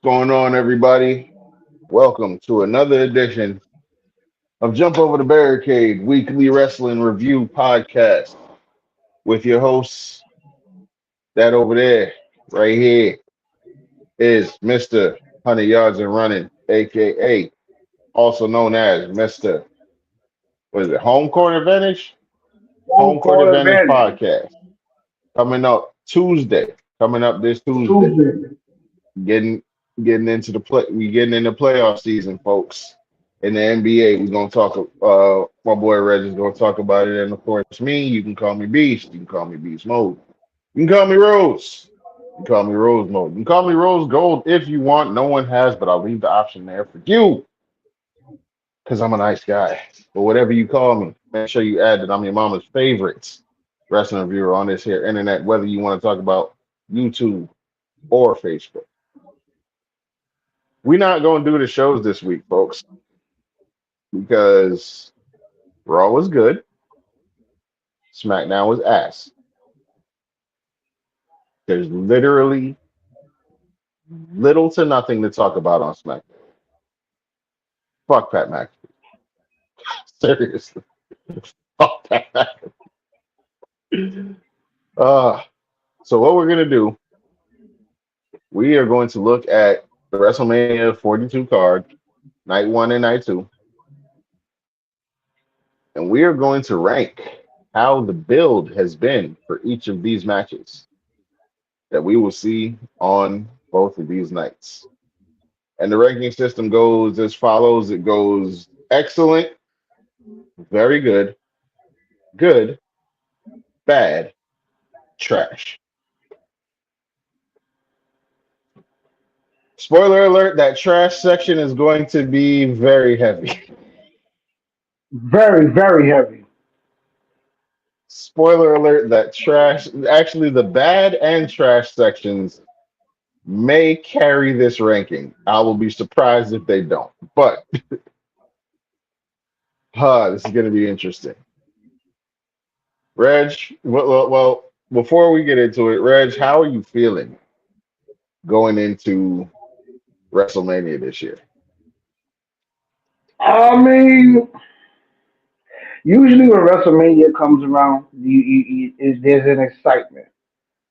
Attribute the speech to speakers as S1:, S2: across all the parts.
S1: Going on, everybody? Welcome to another edition of Jump Over the Barricade Weekly Wrestling Review Podcast with your hosts. That over there, right here, is Mr. 100 Yards and Running, aka also known as Mr. What is it? Home Court Advantage?
S2: Home
S1: Home Court
S2: court
S1: Advantage
S2: advantage.
S1: Podcast. Coming up Tuesday. Coming up this Tuesday.
S2: Tuesday.
S1: Getting getting into the play. We getting into playoff season, folks. In the NBA, we're gonna talk. My boy Reg is gonna talk about it, and of course, me. You can call me Beast. You can call me Beast Mode. You can call me Rose. You can call me Rose Mode. You can call me Rose Gold if you want. No one has, but I'll leave the option there for you because I'm a nice guy. But whatever you call me, make sure you add that I'm your mama's favorite wrestling reviewer on this here internet. Whether you want to talk about YouTube or Facebook. We're not going to do the shows this week, folks, because Raw was good. SmackDown was ass. There's literally little to nothing to talk about on SmackDown. Fuck Pat McAfee. Seriously. Fuck Pat McAfee. Uh, so what we're going to do, we are going to look at the WrestleMania 42 card, night one and night two, and we are going to rank how the build has been for each of these matches that we will see on both of these nights. And the ranking system goes as follows. It goes excellent, very good, good, bad, trash. Spoiler alert, that trash section is going to be very heavy.
S2: Very, very heavy.
S1: Spoiler alert, that trash, actually, the bad and trash sections may carry this ranking. I will be surprised if they don't. But this is going to be interesting. Reg, well, before we get into it, Reg, how are you feeling going into WrestleMania this year?
S2: I mean, usually when WrestleMania comes around, there's an excitement.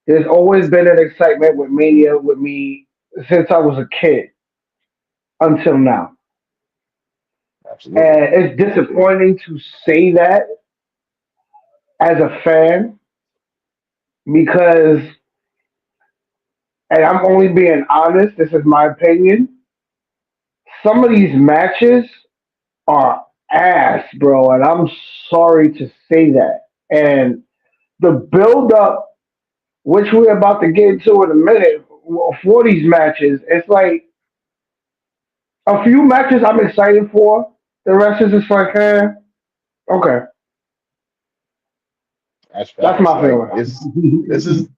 S2: There's always been an excitement with Mania with me since I was a kid until now.
S1: Absolutely.
S2: And it's disappointing to say that as a fan because, and I'm only being honest, this is my opinion, some of these matches are ass, bro, and I'm sorry to say that. And the build up, which we're about to get into in a minute, for these matches, it's like a few matches I'm excited for. The rest is just like, okay,
S1: That's
S2: that's
S1: facts.
S2: my
S1: Like this
S2: feeling.
S1: is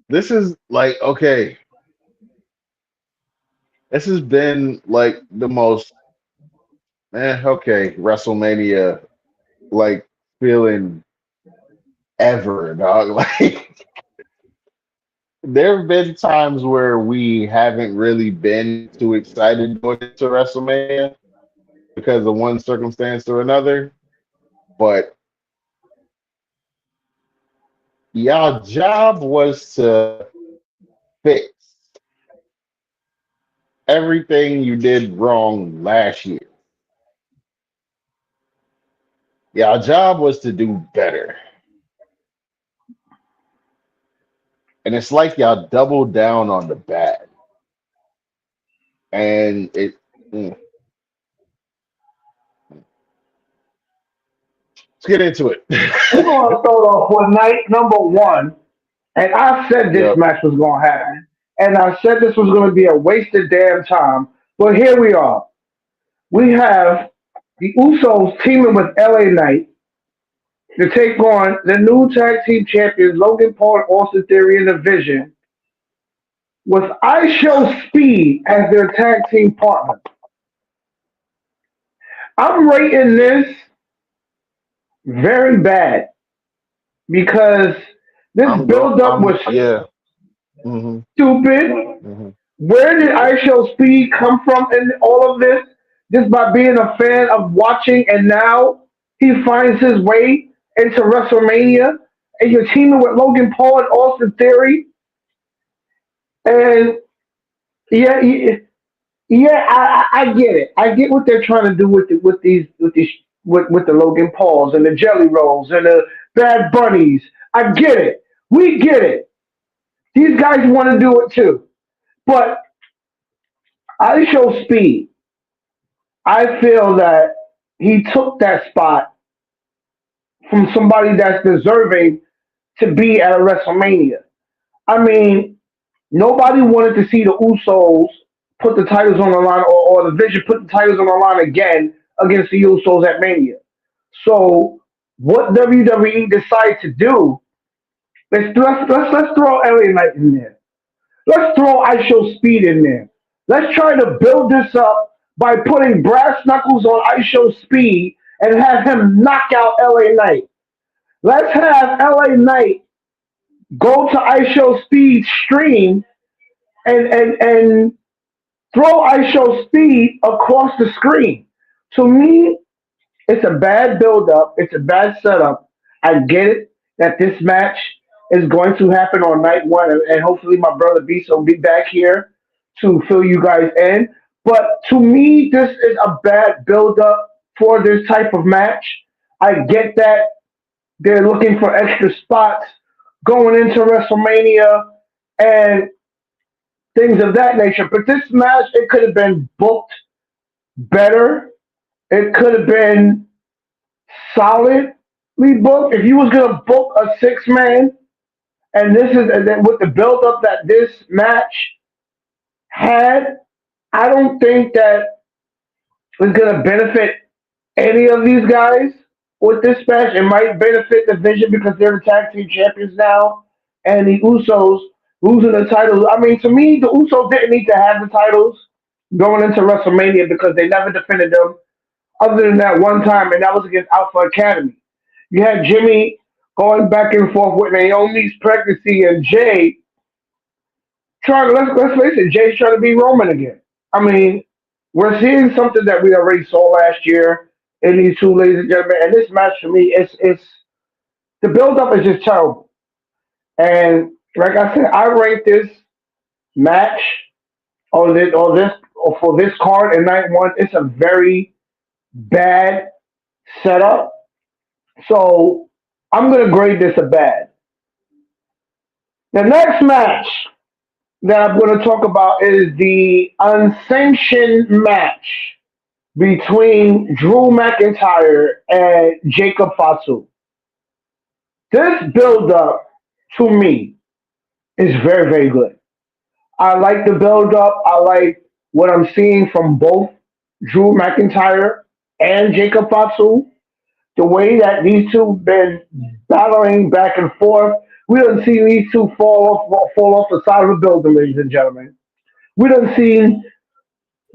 S1: this is like okay. This has been like the most okay WrestleMania like feeling ever, dog. Like there have been times where we haven't really been too excited going into WrestleMania because of one circumstance or another. But y'all job was to fix everything you did wrong last year. Y'all job was to do better. And it's like y'all doubled down on the bad. And mm, let's get into it.
S2: We're going to start off with night number one. And I said this
S1: Yep.
S2: match was going to happen. And I said this was going to be a wasted damn time. But here we are. We have the Usos teaming with LA Knight to take on the new tag team champions Logan Paul and Austin Theory in the Vision with I Show Speed as their tag team partner. I'm rating this very bad because this
S1: I'm going
S2: build up
S1: I'm
S2: was
S1: yeah. hmm
S2: stupid.
S1: hmm
S2: Where did I Show Speed come from in all of this? Just by being a fan of watching, and now he finds his way into WrestleMania, and you're teaming with Logan Paul and Austin Theory, and yeah, yeah, I get it. I get what they're trying to do with the Logan Pauls and the Jelly Rolls and the Bad Bunnies. I get it. We get it. These guys want to do it too. But I Show Speed. I feel that he took that spot from somebody that's deserving to be at a WrestleMania. I mean, nobody wanted to see the Usos put the titles on the line, or the Vision put the titles on the line again against the Usos at Mania. So what WWE decided to do is let's throw LA Knight in there. Let's throw I Show Speed in there. Let's try to build this up by putting brass knuckles on I Show Speed and have him knock out LA Knight. Let's have LA Knight go to I Show Speed stream and throw I Show Speed across the screen. To me, it's a bad build up. It's a bad setup. I get it that this match is going to happen on night one, and hopefully my brother Beast will be back here to fill you guys in. But to me, this is a bad build up for this type of match. I get that they're looking for extra spots going into WrestleMania and things of that nature. But this match, it could have been booked better. It could have been solidly booked. If you was gonna book a 6 man, and then with the build up that this match had, I don't think that is gonna benefit any of these guys with this match. It might benefit the Vision because they're the tag team champions now, and the Usos losing the titles. I mean, to me, the Usos didn't need to have the titles going into WrestleMania because they never defended them other than that one time, and that was against Alpha Academy. You had Jimmy going back and forth with Naomi's pregnancy, and Jay trying. Let's face it, Jay's trying to be Roman again. I mean, we're seeing something that we already saw last year in these two, ladies and gentlemen. And this match for me, it's the build up is just terrible. And like I said, I rate this match or for this card in night one. It's a very bad setup. So I'm gonna grade this a bad. The next match that I'm gonna talk about is the unsanctioned match between Drew McIntyre and Jacob Fatu. This build up to me is very, very good. I like the build up. I like what I'm seeing from both Drew McIntyre and Jacob Fatu. The way that these two been battling back and forth. We don't see these two fall off the side of the building, ladies and gentlemen. We don't see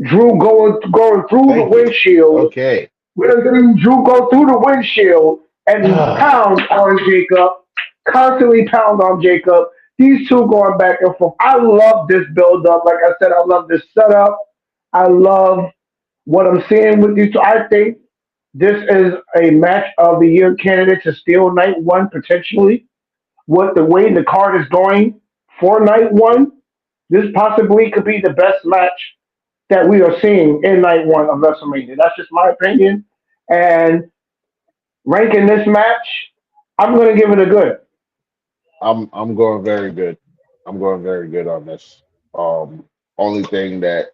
S2: Drew going through the
S1: Thank you.
S2: windshield.
S1: Okay.
S2: We don't see Drew go through the windshield and pound on Jacob, constantly pound on Jacob. These two going back and forth. I love this build up. Like I said, I love this setup. I love what I'm seeing with these two. I think this is a match of the year candidate to steal night one potentially. What the way the card is going for night one, this possibly could be the best match that we are seeing in night one of WrestleMania. That's just my opinion. And ranking this match, I'm going to give it a good.
S1: I'm going very good. I'm going very good on this. Only thing that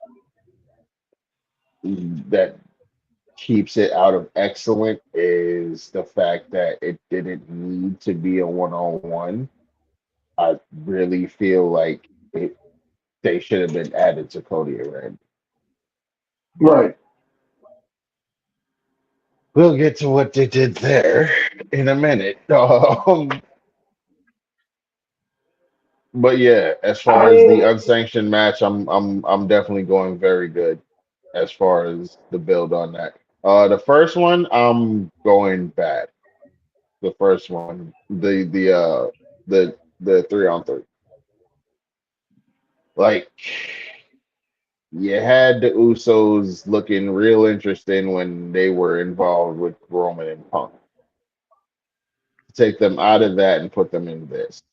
S1: keeps it out of excellent is the fact that it didn't need to be a one-on-one. I really feel like they should have been added to Cody and Randy. But
S2: Right.
S1: we'll get to what they did there in a minute. But yeah, as
S2: I
S1: far as the
S2: mean,
S1: unsanctioned match, I'm definitely going very good as far as the build on that. The first one, I'm going bad. The first one, the 3-on-3. Like You had the Usos looking real interesting when they were involved with Roman and Punk. Take them out of that and put them in this.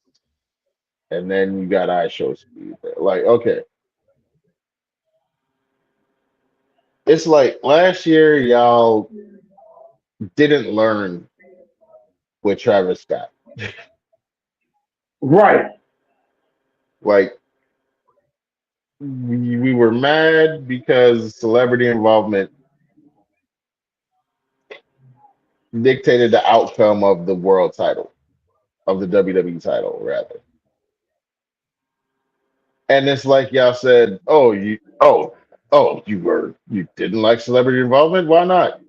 S1: And then you got I Show Speed. Like, okay. It's like last year, y'all didn't learn with Travis Scott.
S2: Right,
S1: Like, we were mad because celebrity involvement dictated the outcome of the world title, of the WWE title, rather. And it's like y'all said, you didn't like celebrity involvement? Why not?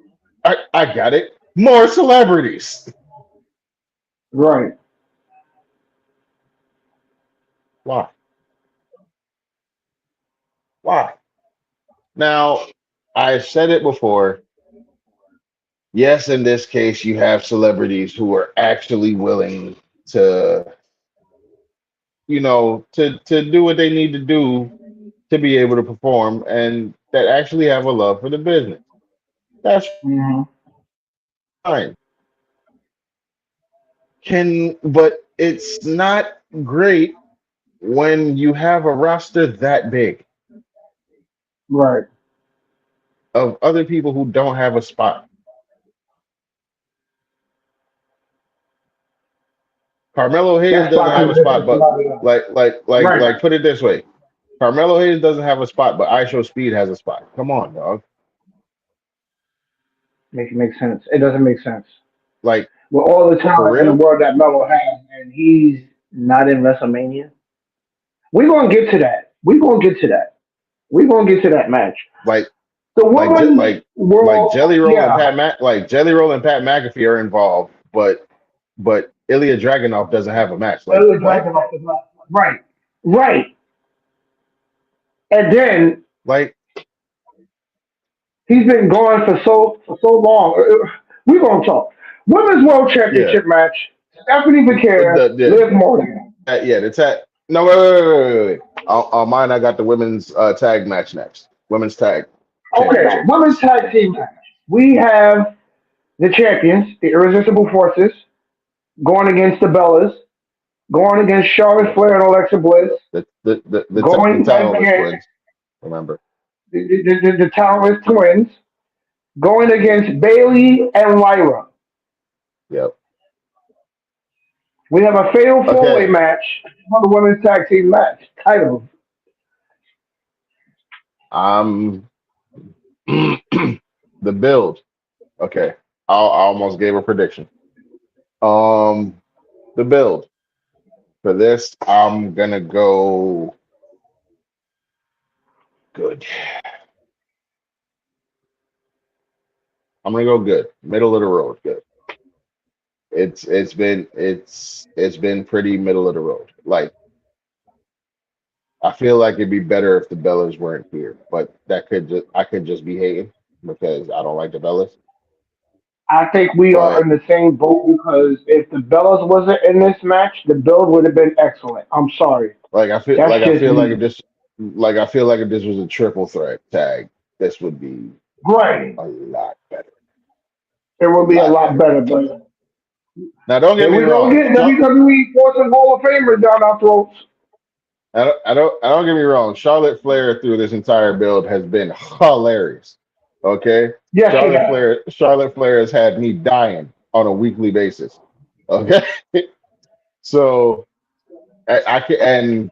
S1: I got it. More celebrities.
S2: right.
S1: Why? Why? Now, I've said it before. Yes, in this case, you have celebrities who are actually willing to, to do what they need to do to be able to perform and that actually have a love for the business. That's
S2: Hmm.
S1: fine. But it's not great when you have a roster that big
S2: Right.
S1: of other people who don't have a spot. Carmelo Hayes
S2: That
S1: doesn't
S2: spot
S1: have
S2: could
S1: a
S2: have been
S1: spot,
S2: for
S1: but
S2: somebody else. Right.
S1: put it this way. Carmelo Hayes doesn't have a spot, but I Show Speed has a spot. Come on, dog.
S2: Make sense. It doesn't make sense.
S1: Like,
S2: With all the
S1: for
S2: talent in the
S1: real?
S2: world that Melo has, and he's not in WrestleMania. We're gonna get to that. We're gonna get to that. We're gonna get to that match.
S1: Like
S2: The
S1: like Je-
S2: women's
S1: like like
S2: world, yeah.
S1: Jelly Roll and Pat McAfee are involved, but Ilya Dragunov doesn't have a match. Like
S2: Elliot
S1: what?
S2: Dragon off the mat. Right. Right. And then
S1: Like
S2: he's been gone for so long. We're gonna talk. Women's World
S1: yeah,
S2: Championship match. Stephanie Becerra, Liv Morgan.
S1: yeah, the tag. No, wait. On mine, I got the women's tag match next. Women's tag
S2: Okay,
S1: championship.
S2: women's tag team match. We have the champions, the Irresistible Forces, going against the Bellas, going against Charlotte Flair and Alexa Bliss,
S1: The
S2: going
S1: talentless
S2: against
S1: twins. Remember?
S2: the Talentless Twins, going against Bailey and Lyra.
S1: Yep.
S2: We have a fatal four-way
S1: Okay.
S2: match for the women's tag team match titles.
S1: Um, the build. Okay. I almost gave a prediction. Um, the build for this, I'm gonna go good. I'm gonna go good. Middle of the road, good. It's been pretty middle of the road. Like I feel like it'd be better if the Bellas weren't here, but I could just be hating because I don't like the Bellas.
S2: I think we are
S1: But
S2: in the same boat because if the Bellas wasn't in this match, the build would have been excellent. I'm sorry. That's
S1: I
S2: just
S1: feel
S2: me.
S1: I feel like if this was a triple threat tag, this would be
S2: Right.
S1: a lot better.
S2: It
S1: A
S2: would be a
S1: lot
S2: lot
S1: better.
S2: better, but
S1: Now don't get
S2: here
S1: me
S2: we go
S1: wrong.
S2: again. WWE forcing Hall of Famers down our throats.
S1: I don't get me wrong. Charlotte Flair through this entire build has been hilarious. Okay,
S2: Yes, she has.
S1: Charlotte Flair has had me dying on a weekly basis. Okay, so I can and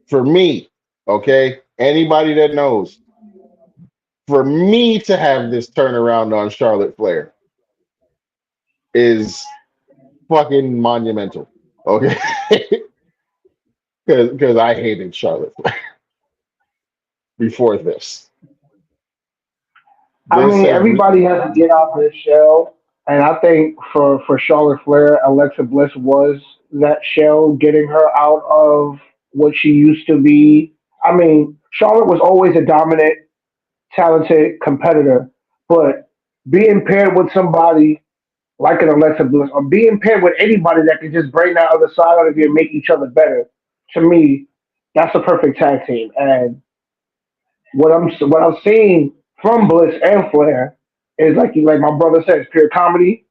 S1: for me, okay, anybody that knows, for me to have this turnaround on Charlotte Flair is fucking monumental. Okay, because I hated Charlotte Flair before this.
S2: I
S1: This
S2: mean,
S1: has
S2: everybody has to get out of their shell, and I think for Charlotte Flair, Alexa Bliss was that shell, getting her out of what she used to be. I mean, Charlotte was always a dominant, talented competitor, but being paired with somebody like an Alexa Bliss, or being paired with anybody that can just bring that other side out of you and make each other better, to me, that's a perfect tag team. And what I'm seeing from Bliss and Flair is like my brother said, it's pure comedy.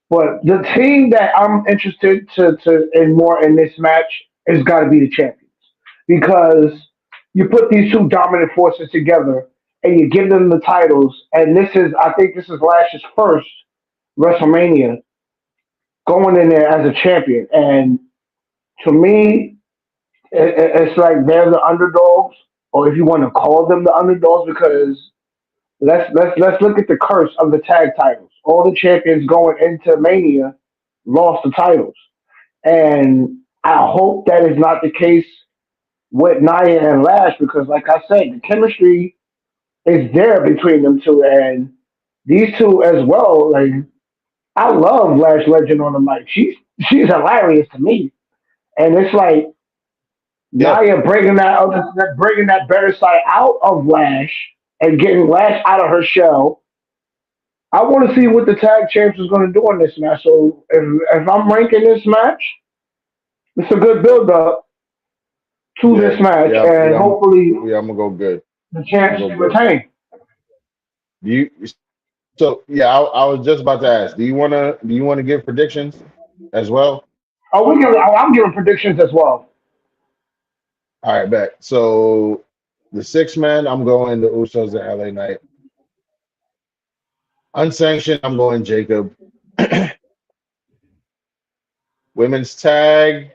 S2: But the team that I'm interested to in more in this match has got to be the champions because you put these two dominant forces together and you give them the titles. And I think this is Lash's first WrestleMania going in there as a champion. And to me, it's like they're the underdogs, or if you want to call them the underdogs, because let's look at the curse of the tag titles. All the champions going into Mania lost the titles, and I hope that is not the case with Nia and Lash because, like I said, the chemistry is there between them two, and these two as well. Like I love Lash Legend on the mic. She's hilarious to me, and it's like
S1: Yeah,
S2: Nia bringing that better side out of Lash and getting Lash out of her shell. I want to see what the tag champs is going to do in this match. So if I'm ranking this match, it's a good build up to
S1: yeah,
S2: this match,
S1: yeah,
S2: and
S1: yeah.
S2: hopefully
S1: I'm gonna go good.
S2: the
S1: I'm
S2: champs
S1: gonna
S2: can
S1: go good.
S2: retain.
S1: Do you? So yeah, I was just about to ask. Do you wanna give predictions as well?
S2: I'm giving predictions as well.
S1: All right, bet. So the six man, I'm going the Usos at LA Knight. Unsanctioned, I'm going Jacob. Women's tag,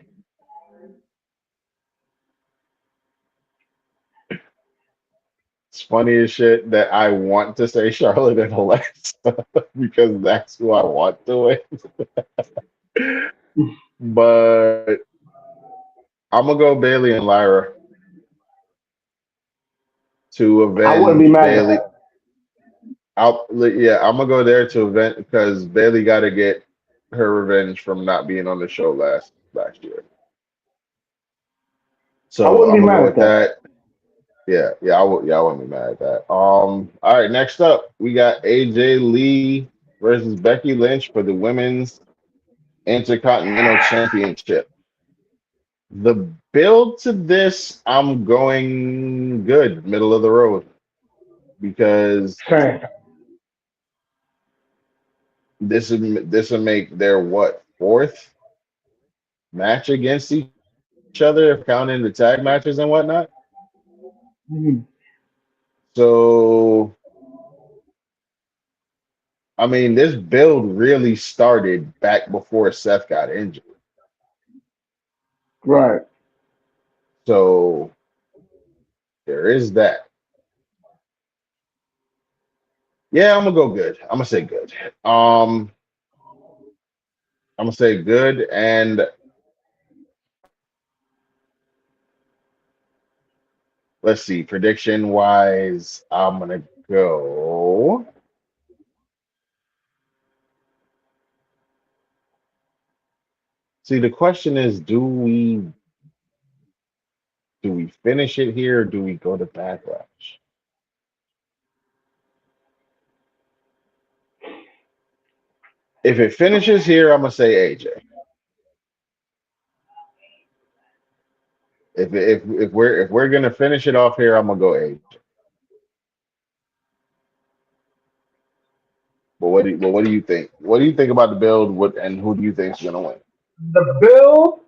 S1: it's funny as shit that I want to say Charlotte and Alexa because that's who I want to win. But I'm gonna go Bailey and Lyra to
S2: I wouldn't be
S1: avenge
S2: mad at
S1: Bailey.
S2: that.
S1: Yeah, I'm gonna go there to event because Bailey got to get her revenge from not being on the show last year.
S2: I
S1: So
S2: wouldn't
S1: I'm
S2: be
S1: gonna go
S2: mad at
S1: with
S2: that.
S1: that. Yeah, yeah, I would. Yeah, I wouldn't be mad at that. All right, next up we got AJ Lee versus Becky Lynch for the women's Intercontinental Championship. The build to this, I'm going good, middle of the road, because
S2: Same.
S1: this will make their what fourth match against each other, if counting the tag matches and whatnot.
S2: Mhm.
S1: So, I mean, this build really started back before Seth got injured.
S2: Right.
S1: So there is that. Yeah, I'm gonna go good. I'm gonna say good. I'm gonna say good, and let's see. Prediction wise, I'm gonna go. See, the question is, do we finish it here or do we go to backlash? If it finishes here, I'm gonna say AJ. If we're gonna finish it off here, I'm gonna go AJ. But what do you think? What do you think about the build? What and who do you think is gonna win?
S2: The build,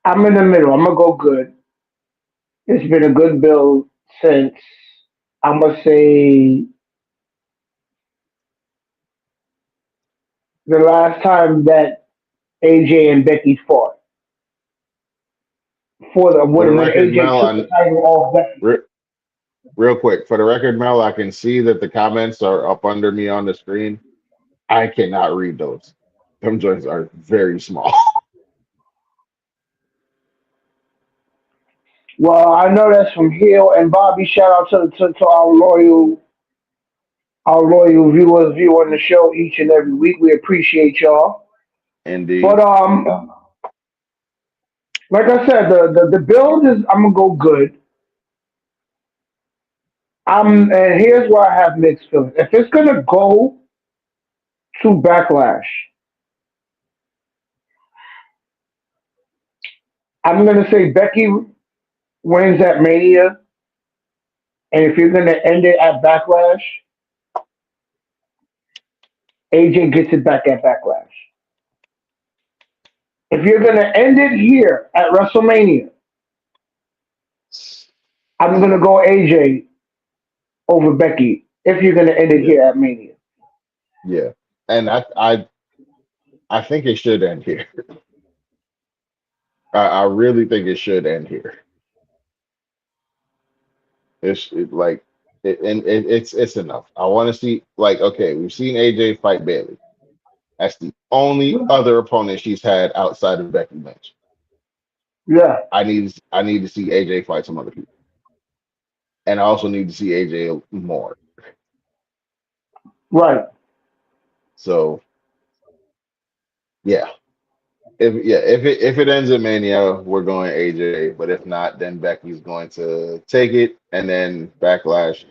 S2: I'm in the middle. I'm gonna go good. It's been a good build since I'm gonna say the last time that AJ and Becky fought for the
S1: For the
S2: when
S1: record,
S2: AJ
S1: Mel,
S2: took the title off Becky.
S1: re- real quick, for the record, Mel, I can see that the comments are up under me on the screen. I cannot read those. Them joints are very small.
S2: Well, I know that's from Hill and Bobby. Shout out to our loyal viewers viewing the show each and every week. We appreciate y'all. But
S1: Indeed.
S2: like I said, the build is I'm gonna go good. And here's where I have mixed feelings. If it's gonna go to backlash, I'm gonna say Becky wins at Mania, And if you're gonna end it at Backlash, AJ gets it back at Backlash. If you're gonna end it here at WrestleMania, I'm gonna go AJ over Becky. If you're gonna end it
S1: Yeah,
S2: here at Mania,
S1: yeah. And I think it should end here. I really think it should end here. Like it's enough. I want to see like okay, we've seen AJ fight Bailey. That's the only other opponent she's had outside of Becky Lynch.
S2: yeah,
S1: I need to see AJ fight some other people, and I also need to see AJ more.
S2: right,
S1: So yeah, if it ends at Mania, we're going AJ. But if not, then Becky's going to take it, and then Backlash.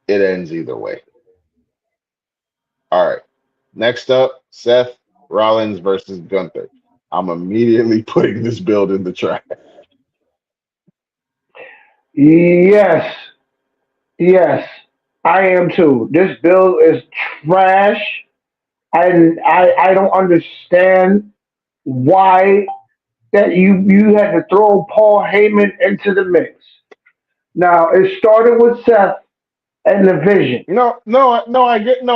S1: It ends either way. All right. Next up, Seth Rollins versus Gunther. I'm immediately putting this build in the trash.
S2: yes, yes, I am too. This bill is trash. I don't understand why that you had to throw Paul Heyman into the mix. Now it started with Seth and the Vision,
S1: No.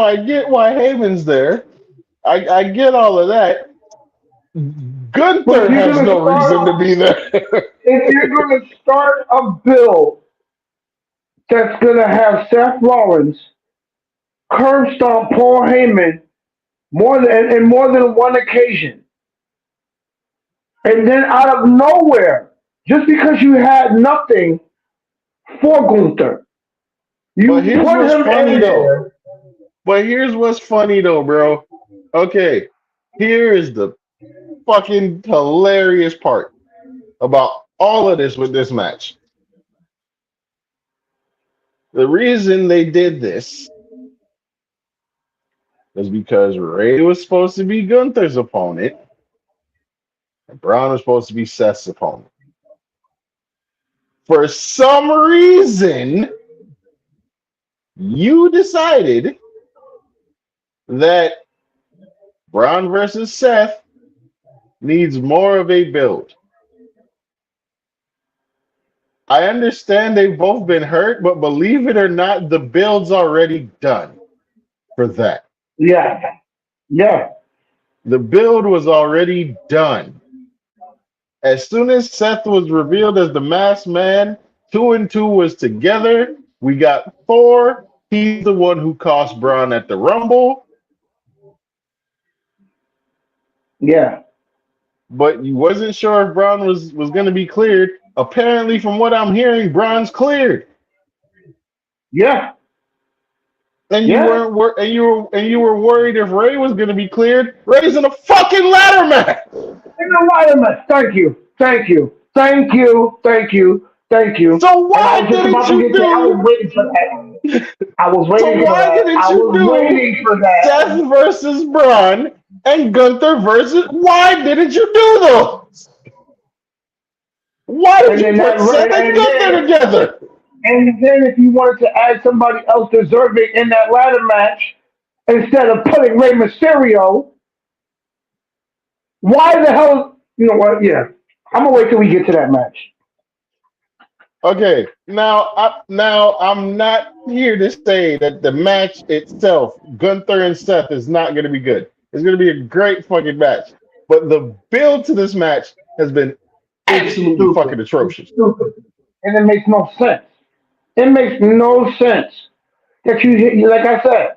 S1: I get why Heyman's there. I get all of that.
S2: but
S1: Gunther has no reason to be there.
S2: if you're gonna start a bill that's gonna have Seth Rollins curb stomp Paul Heyman in more than one occasion, and then out of nowhere, just because you had nothing for Gunther,
S1: But
S2: you
S1: here's
S2: put
S1: what's
S2: him
S1: funny
S2: in
S1: though.
S2: there.
S1: But here's what's funny though, bro. Okay, here is the fucking hilarious part about all of this with this match. The reason they did this is because Ray was supposed to be Gunther's opponent, and Braun was supposed to be Seth's opponent. For some reason, you decided that Braun versus Seth needs more of a build. I understand they've both been hurt, but believe it or not, the build's already done for that.
S2: Yeah, yeah,
S1: The build was already done. As soon as Seth was revealed as the masked man, two and two was together. We got Thor. He's the one who cost Braun at the Rumble,
S2: yeah,
S1: but you wasn't sure if Braun was going to be cleared. Apparently, from what I'm hearing, Braun's cleared.
S2: yeah,
S1: And you
S2: yeah.
S1: weren't and you were worried if Ray was going to be cleared. Ray's in a fucking ladder match.
S2: In the Enlightenment. Thank you, thank you, thank you, thank you, thank you.
S1: So
S2: And I
S1: why
S2: was just
S1: didn't
S2: about to
S1: you
S2: get to. I was
S1: do?
S2: waiting for that. I was
S1: So
S2: waiting for
S1: why
S2: that.
S1: didn't
S2: I
S1: you
S2: was
S1: do
S2: waiting for that.
S1: Seth versus Braun and Gunther versus? Why didn't you do those? Why did
S2: And
S1: you
S2: then
S1: put Seth and Gunther together?
S2: if you wanted to add somebody else deserving in that ladder match instead of putting Rey Mysterio, why the hell? You know what? Yeah, I'm gonna wait till we get to that match.
S1: Okay, now I'm not here to say that the match itself, Gunther and Seth, is not going to be good. It's going to be a great fucking match, but the build to this match has been
S2: It's
S1: absolutely
S2: stupid.
S1: fucking
S2: It's
S1: atrocious.
S2: stupid, and it makes no sense. It makes no sense that like I said,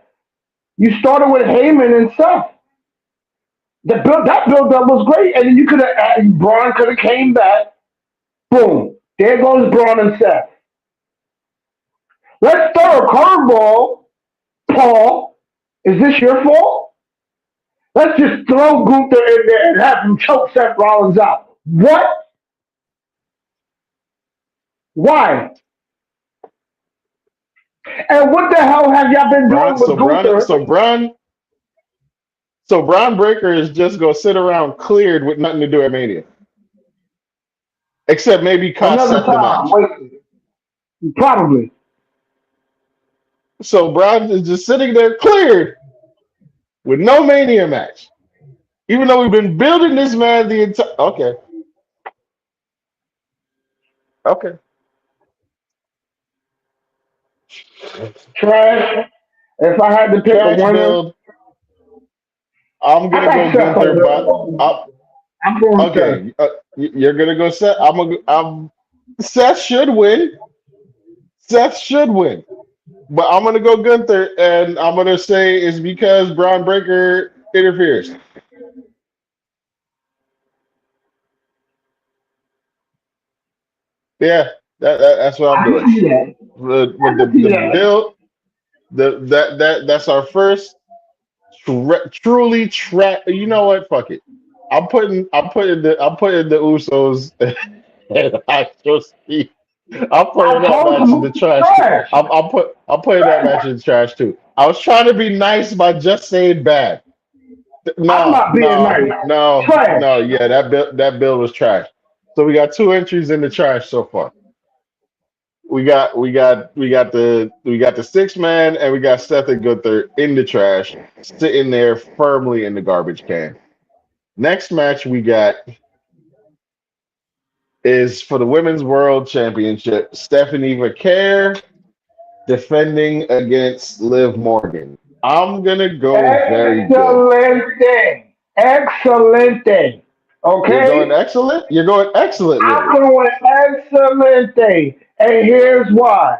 S2: you started with Heyman and Seth. That build up was great, and then you could have Braun could have came back. Boom, there goes Braun and Seth. Let's throw a curveball, Paul. Is this your fault? Let's just throw Gunther in there and have him choke Seth Rollins out. What? Why? And what the hell have y'all been
S1: Braun,
S2: doing with
S1: so Braun,
S2: Gunther?
S1: so Braun, so Braun Breaker is just gonna sit around cleared with nothing to do at Mania, except maybe cost
S2: Another
S1: Seth the
S2: time
S1: match.
S2: wasted. Probably.
S1: So Brown is just sitting there cleared with no Mania match, even though we've been building this man the entire. Okay, okay.
S2: Trash. If I had to pick a
S1: Trash
S2: winner,
S1: build. I'm
S2: I
S1: gonna go
S2: got Seth
S1: Gunther, but
S2: over. I'm going Seth.
S1: okay. You're gonna go Seth. I'm. Seth should win. Seth should win. But I'm gonna go Gunther, and I'm gonna say it's because Braun Breaker interferes. Yeah, that's what I'm
S2: I can
S1: doing.
S2: see that.
S1: With
S2: I
S1: the
S2: can see
S1: the
S2: that.
S1: build, that's our first truly trap. You know what? Fuck it. I'm putting the Usos and I just I'm putting
S2: I
S1: that
S2: told
S1: match in
S2: you,
S1: the trash too.
S2: trash.
S1: I'm putting that match in the trash too. I was trying to be nice by just saying bad.
S2: I'm
S1: No,
S2: not being
S1: no,
S2: nice.
S1: no, no.
S2: Trash.
S1: Yeah, that bill was trash. So we got two entries in the trash so far. We got the 6 man, and we got Seth and Gunther in the trash, sitting there firmly in the garbage can. Next match we got is for the Women's World Championship. Stephanie Vaquer defending against Liv Morgan. I'm gonna go very good.
S2: Excelente. Excelente.
S1: You're going
S2: Okay?
S1: excellent. You're going excellent with
S2: I'm
S1: it.
S2: going excelente. And here's why.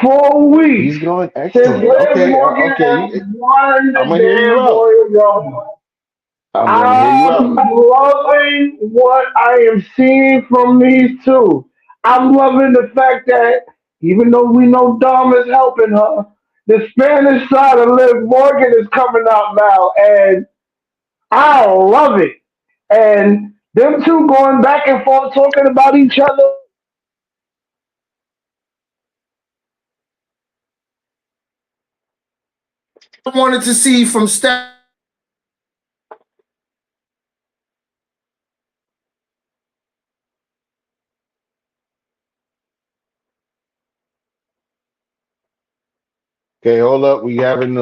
S2: 4 weeks
S1: He's going
S2: since
S1: excellent.
S2: Liv
S1: Okay,
S2: Morgan
S1: okay.
S2: has won
S1: I'm
S2: the
S1: gonna hear you
S2: damn
S1: out.
S2: Royal Rumble.
S1: I'm gonna hear you
S2: I'm
S1: out.
S2: loving what I am seeing from these two. I'm loving the fact that even though we know Dom is helping her, the Spanish side of Liv Morgan is coming out now, and I love it. And them two going back and forth talking about each other. I wanted to see from Steph.
S1: Okay, hold up. We having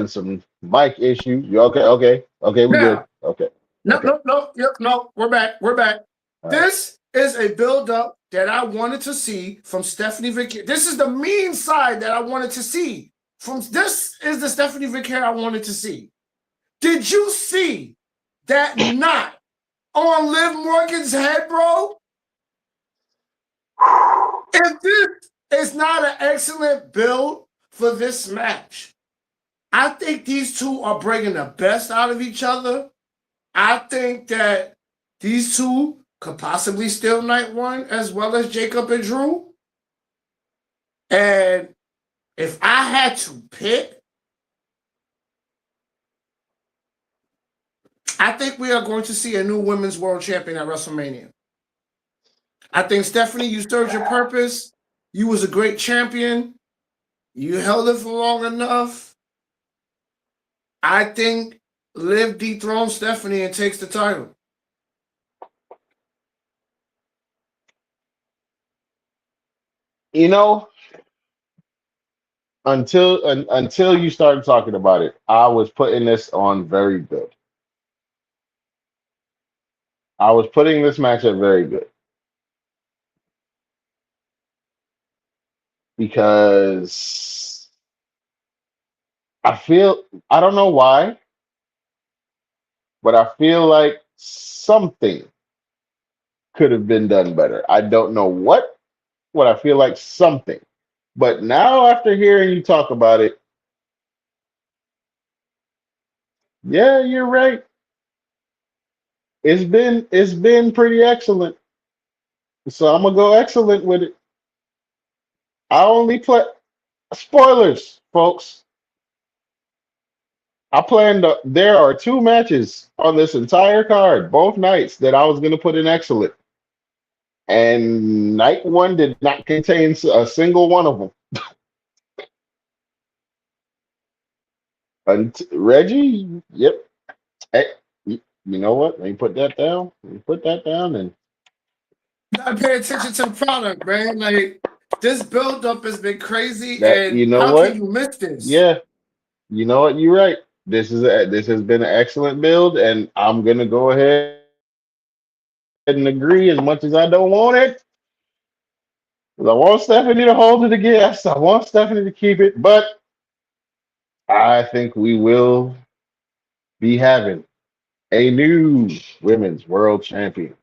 S1: some mic issues. You okay? Okay, okay. We good.
S2: Now,
S1: Okay,
S2: no,
S1: okay.
S2: no, no, yep, no, we're back. We're back.
S1: All right.
S2: This is a build up that I wanted to see from Stephanie Vick. This is the mean side that I wanted to see. From this is the Stephanie Vick I wanted to see. Did you see that knot on Liv Morgan's head, bro? If this is not an excellent build for this match, I think these two are bringing the best out of each other. I think that these two could possibly steal night one as well as Jacob and Drew. And if I had to pick, I think we are going to see a new women's world champion at WrestleMania. I think Stephanie, you served your purpose. You was a great champion. You held it for long enough. I think Liv dethrones Stephanie and takes the title.
S1: You know, until you started talking about it, I was putting this on very good. I was putting this match at very good because I don't know why, but I feel like something could have been done better. I don't know what I feel like something. But now after hearing you talk about it, yeah, you're right. It's been pretty excellent. So I'm gonna go excellent with it. I only play spoilers, folks. There are 2 matches on this entire card, both nights, that I was gonna put in excellent. And night one did not contain a single one of them. Reggie, yep. Hey, you know what? Let me put that down. Let me put that down and
S2: You gotta pay attention to the product, man. Like
S3: This build-up has been crazy,
S1: That
S3: and
S1: you know
S3: how can
S1: what?
S3: you miss this?
S1: Yeah, you know what? You're right. This has been an excellent build, and I'm gonna go ahead and agree as much as I don't want it. 'Cause I want Stephanie to hold it again. Yes, I want Stephanie to keep it, but I think we will be having a new women's world champion.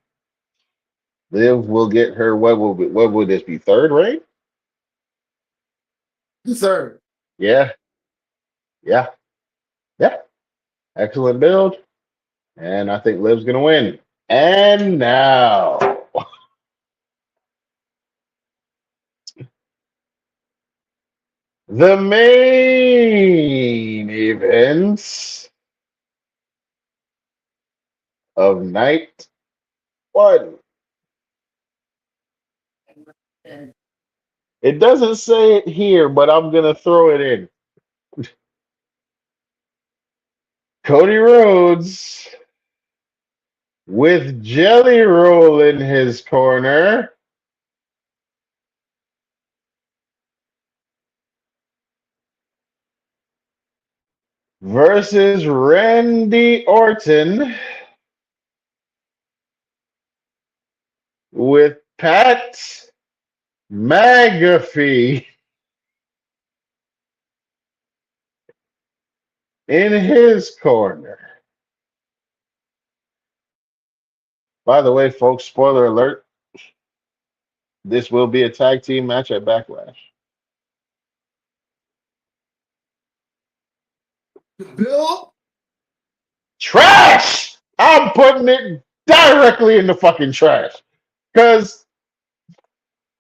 S1: Liv will get her what will this be? Third reign?
S3: Third.
S1: Yeah, yeah, yeah. Excellent build. And I think Liv's gonna win. And now the main events of night one. It doesn't say it here, but I'm gonna throw it in. Cody Rhodes with Jelly Roll in his corner versus Randy Orton with Pat McAfee in his corner. By the way, folks, spoiler alert, this will be a tag team match at Backlash.
S3: Bill,
S1: Trash! I'm putting it directly in the fucking trash. Because,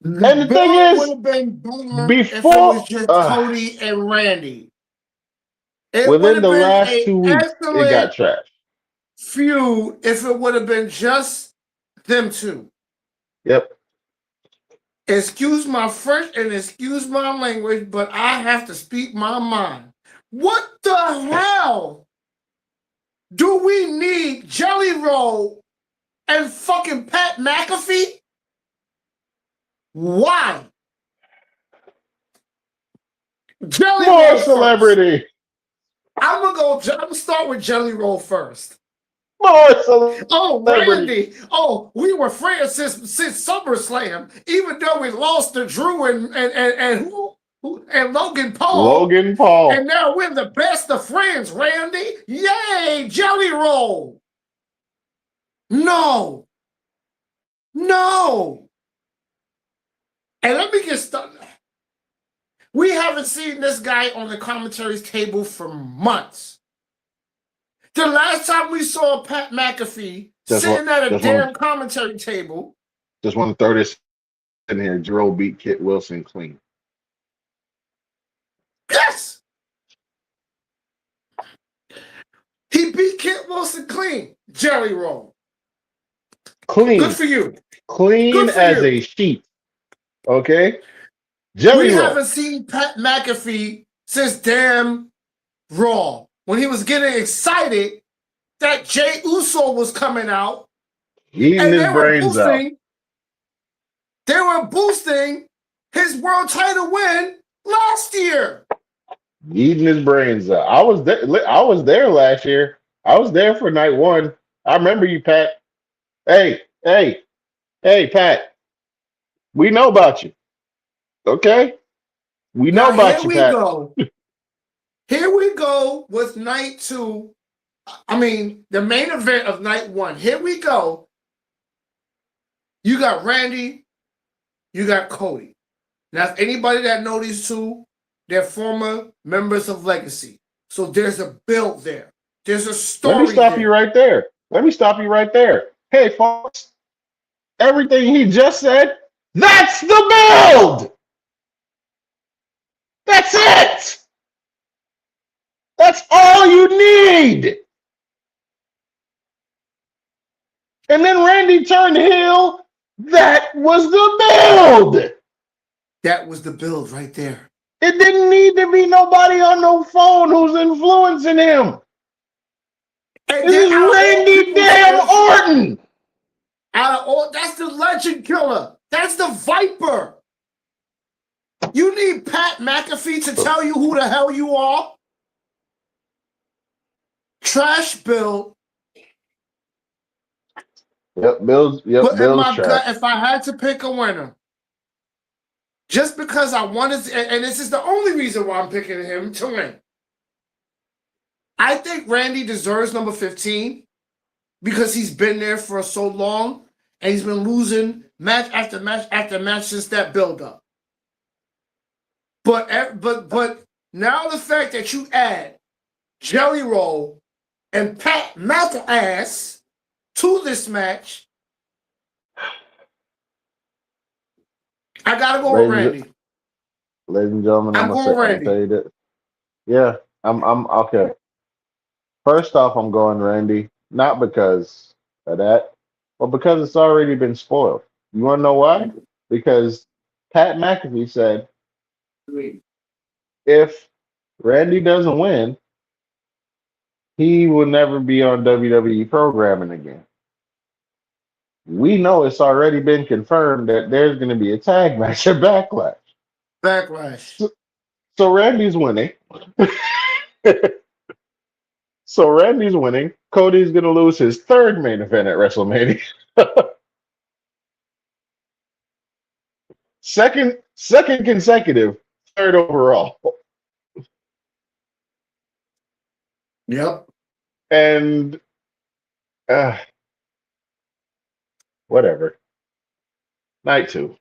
S1: and the thing
S3: Bill would
S1: is,
S3: have been better if it was
S1: before,
S3: just Cody and Randy. It would
S1: within
S3: have
S1: the
S3: been
S1: last
S3: an
S1: 2 weeks, it got
S3: excellent
S1: trashed.
S3: feud if it would have been just them two.
S1: Yep.
S3: Excuse my French and excuse my language, but I have to speak my mind. What the hell do we need Jelly Roll and fucking Pat McAfee? Why? Jelly
S1: More
S3: Roll first.
S1: celebrity.
S3: I'm gonna start with Jelly Roll first.
S1: More celebrity.
S3: Oh, Randy. Oh, we were friends since SummerSlam, even though we lost to Drew and who and Logan Paul.
S1: Logan Paul.
S3: And now we're the best of friends, Randy. Yay, Jelly Roll. No. No. And let me get started. We haven't seen this guy on the commentaries table for months. The last time we saw Pat McAfee sitting at a damn commentary table.
S1: Just want to throw this in here. Jerome beat Kit Wilson clean.
S3: Yes! He beat Kit Wilson clean. Jelly Roll.
S1: Clean.
S3: Good for you.
S1: Clean
S3: Good for
S1: as
S3: you.
S1: a sheet. Okay? Jelly
S3: We
S1: Roll.
S3: haven't seen Pat McAfee since damn Raw. When he was getting excited that Jey Uso was coming out.
S1: Eating his brains out.
S3: They were boosting his world title win last year.
S1: Eating his brains out. I was there. I was there last year. I was there for night one. I remember you, Pat. Hey, Pat. We know about you. Okay? We know about you, Pat.
S3: Go. Here we go with night two. I mean, the main event of night one. Here we go. You got Randy. You got Cody. Now, if anybody that know these two, they're former members of Legacy. So there's a build there. There's a story.
S1: Let me stop you right there. Hey, folks. Everything he just said, that's the build. That's it. That's all you need. And then Randy turned heel. That was the build.
S3: That was the build right there.
S1: It didn't need to be nobody on no phone who's influencing him. And this is Randy damn Orton.
S3: That's the legend killer. That's the Viper. You need Pat McAfee to tell you who the hell you are? Trash Bill.
S1: Yep, Bill's
S3: But in my
S1: trash.
S3: gut, if I had to pick a winner, just because I wanted to, and this is the only reason why I'm picking him to win. I think Randy deserves number 15 because he's been there for so long and he's been losing match after match after match since that build-up. But now the fact that you add Jelly Roll and Pat McAfee to this match, I gotta go with Randy.
S1: Ladies and gentlemen,
S3: I'm going Randy.
S1: tell you that. Yeah, I'm okay. First off, I'm going Randy, not because of that, but because it's already been spoiled. You want to know why? Because Pat McAfee said if Randy doesn't win, he will never be on WWE programming again. We know it's already been confirmed that there's going to be a tag match at Backlash. So Randy's winning. Cody's going to lose his third main event at WrestleMania. Second consecutive, third overall.
S3: Yep.
S1: And whatever. Night 2.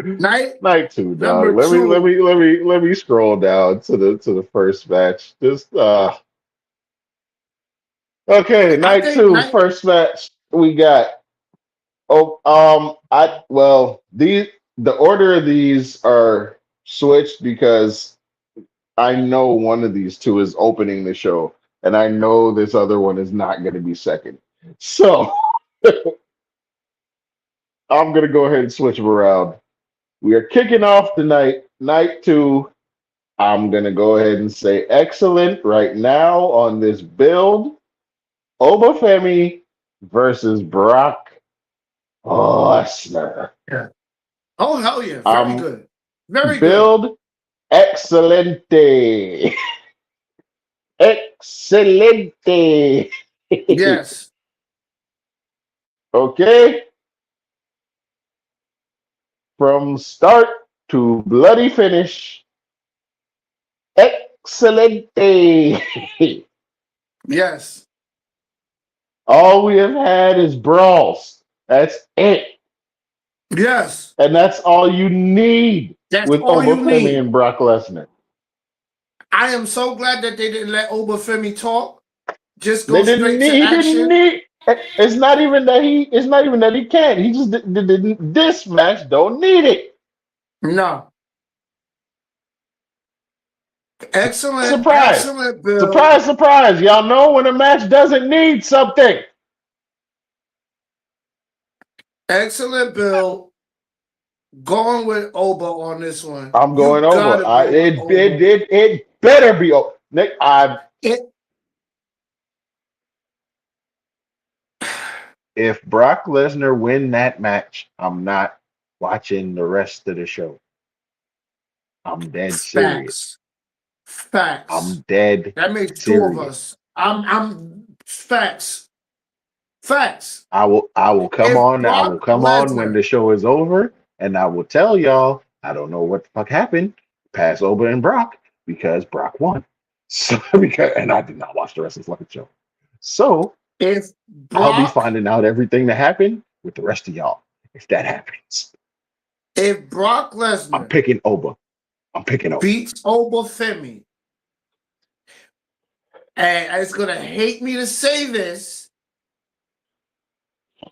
S1: Night 2, dog. Let me scroll down to the first match. Just okay, night 2, first match we got. The order of these are switched because I know one of these two is opening the show, and I know this other one is not going to be second. So I'm going to go ahead and switch them around. We are kicking off the night 2. I'm going to go ahead and say excellent right now on this build. Obafemi versus Brock Lesnar.
S3: Yeah. Oh, hell yeah. Very good. Very
S1: build
S3: good.
S1: Excelente. Excelente.
S3: Yes.
S1: Okay. From start to bloody finish. Excelente.
S3: Yes.
S1: All we have had is brawls. That's it.
S3: Yes.
S1: And that's all you need with Obafemi and Brock Lesnar.
S3: I am so glad that they didn't let Obafemi talk. Just go straight to action.
S1: It's not even that he can't. He just didn't. This match don't need it.
S3: No. Excellent.
S1: Surprise.
S3: Excellent, Bill.
S1: Surprise, surprise. Y'all know when a match doesn't need something.
S3: Excellent, Bill. Going with Oba on this one.
S1: I'm going over. It better be over. Nick, if Brock Lesnar win that match, I'm not watching the rest of the show. I'm dead serious.
S3: Facts.
S1: I'm dead.
S3: That makes
S1: serious.
S3: 2 of us. I'm facts. Facts.
S1: I will come on. I will come on when the show is over, and I will tell y'all I don't know what the fuck happened. Pass Oba and Brock because Brock won. So and I did not watch the rest of the fucking show. So I'll be finding out everything that happened with the rest of y'all if that happens.
S3: If Brock Lesnar,
S1: I'm picking Oba.
S3: Beats Obafemi, and it's gonna hate me to say this.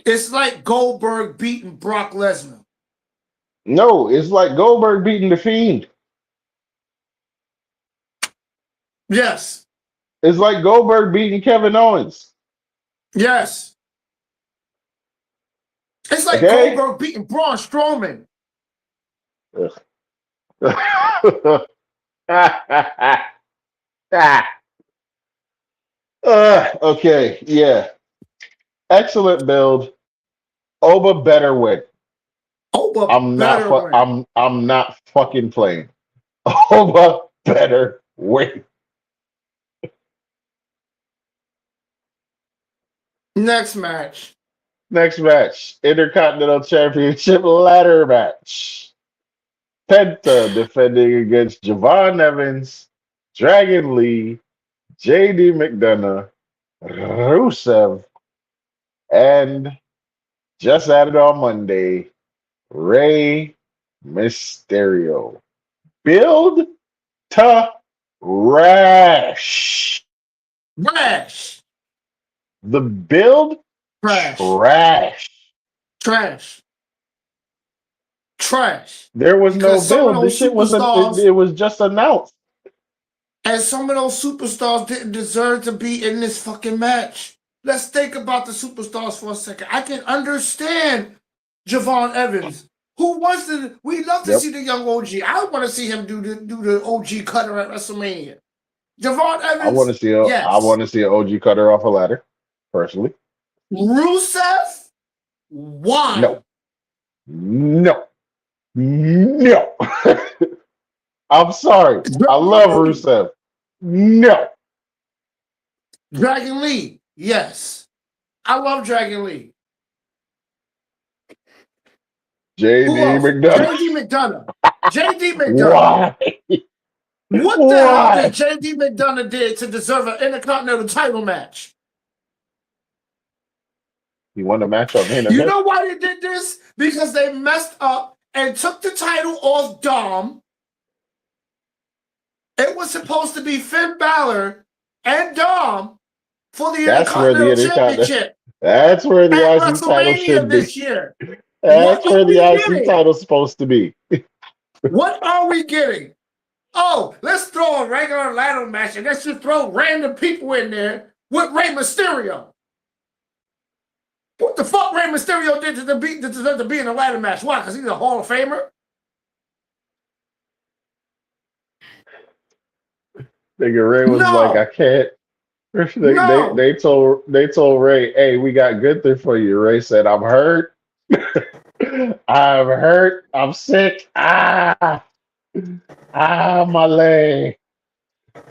S3: It's like Goldberg beating Brock Lesnar.
S1: No, it's like Goldberg beating The Fiend.
S3: Yes.
S1: It's like Goldberg beating Kevin Owens.
S3: Yes. It's like Goldberg beating Braun Strowman.
S1: Okay, yeah. Excellent build. Oba better win.
S3: Oba
S1: I'm not.
S3: better win.
S1: I'm not fucking playing. Oba better win.
S3: Next match.
S1: Next match, Intercontinental Championship ladder match. Penta defending against Javon Evans, Dragon Lee, JD McDonough, Rusev, and just added on Monday, Rey Mysterio. Build to Rash.
S3: Trash.
S1: The build
S3: Trash.
S1: trash.
S3: Trash.
S1: There was no
S3: Because some of
S1: build. This
S3: those
S1: shit
S3: superstars
S1: it was just announced.
S3: and some of those superstars didn't deserve to be in this fucking match. Let's think about the superstars for a second. I can understand Javon Evans. Who wants to? We love to
S1: Yep.
S3: see the young OG. I want to see him do the OG cutter at WrestleMania. Javon Evans.
S1: I want to see
S3: yes.
S1: I want to see an OG cutter off a ladder, personally.
S3: Rusev. Why?
S1: No. I'm sorry. I love Rusev. No.
S3: Dragon Lee. Yes. I love Dragon Lee.
S1: JD McDonough.
S3: JD McDonough.
S1: Why?
S3: What the hell did JD McDonough did to deserve an Intercontinental title match?
S1: He won the match on main
S3: You
S1: event.
S3: know why they did this? Because they messed up and took the title off Dom. It was supposed to be Finn Balor and Dom for the Intercontinental Championship.
S1: That's where the
S3: at
S1: IC title
S3: WrestleMania
S1: should be.
S3: this year.
S1: That's
S3: What
S1: where
S3: are
S1: the
S3: we
S1: IC
S3: getting?
S1: title's supposed to be.
S3: What are we getting? Oh, let's throw a regular ladder match and let's just throw random people in there with Rey Mysterio. What the fuck Rey Mysterio did to deserve to be in a ladder match? Why? Because he's a Hall of Famer?
S1: Nigga Ray was
S3: No.
S1: like, I can't.
S3: No.
S1: They told Ray, hey, we got Gunther for you. Ray said, I'm hurt. I'm hurt. I'm sick. My leg.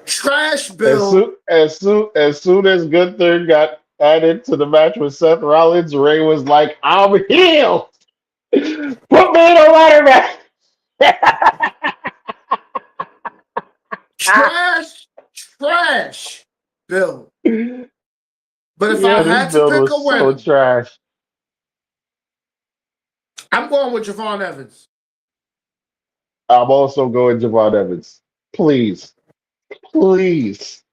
S3: Trash Bill.
S1: As soon as Gunther got added to the match with Seth Rollins, Ray was like, I'm healed. Put me in a ladder match.
S3: Trash Bill. But if I had to pick a winner,
S1: so trash.
S3: I'm going with Javon Evans.
S1: I'm also going Javon Evans. Please. Please,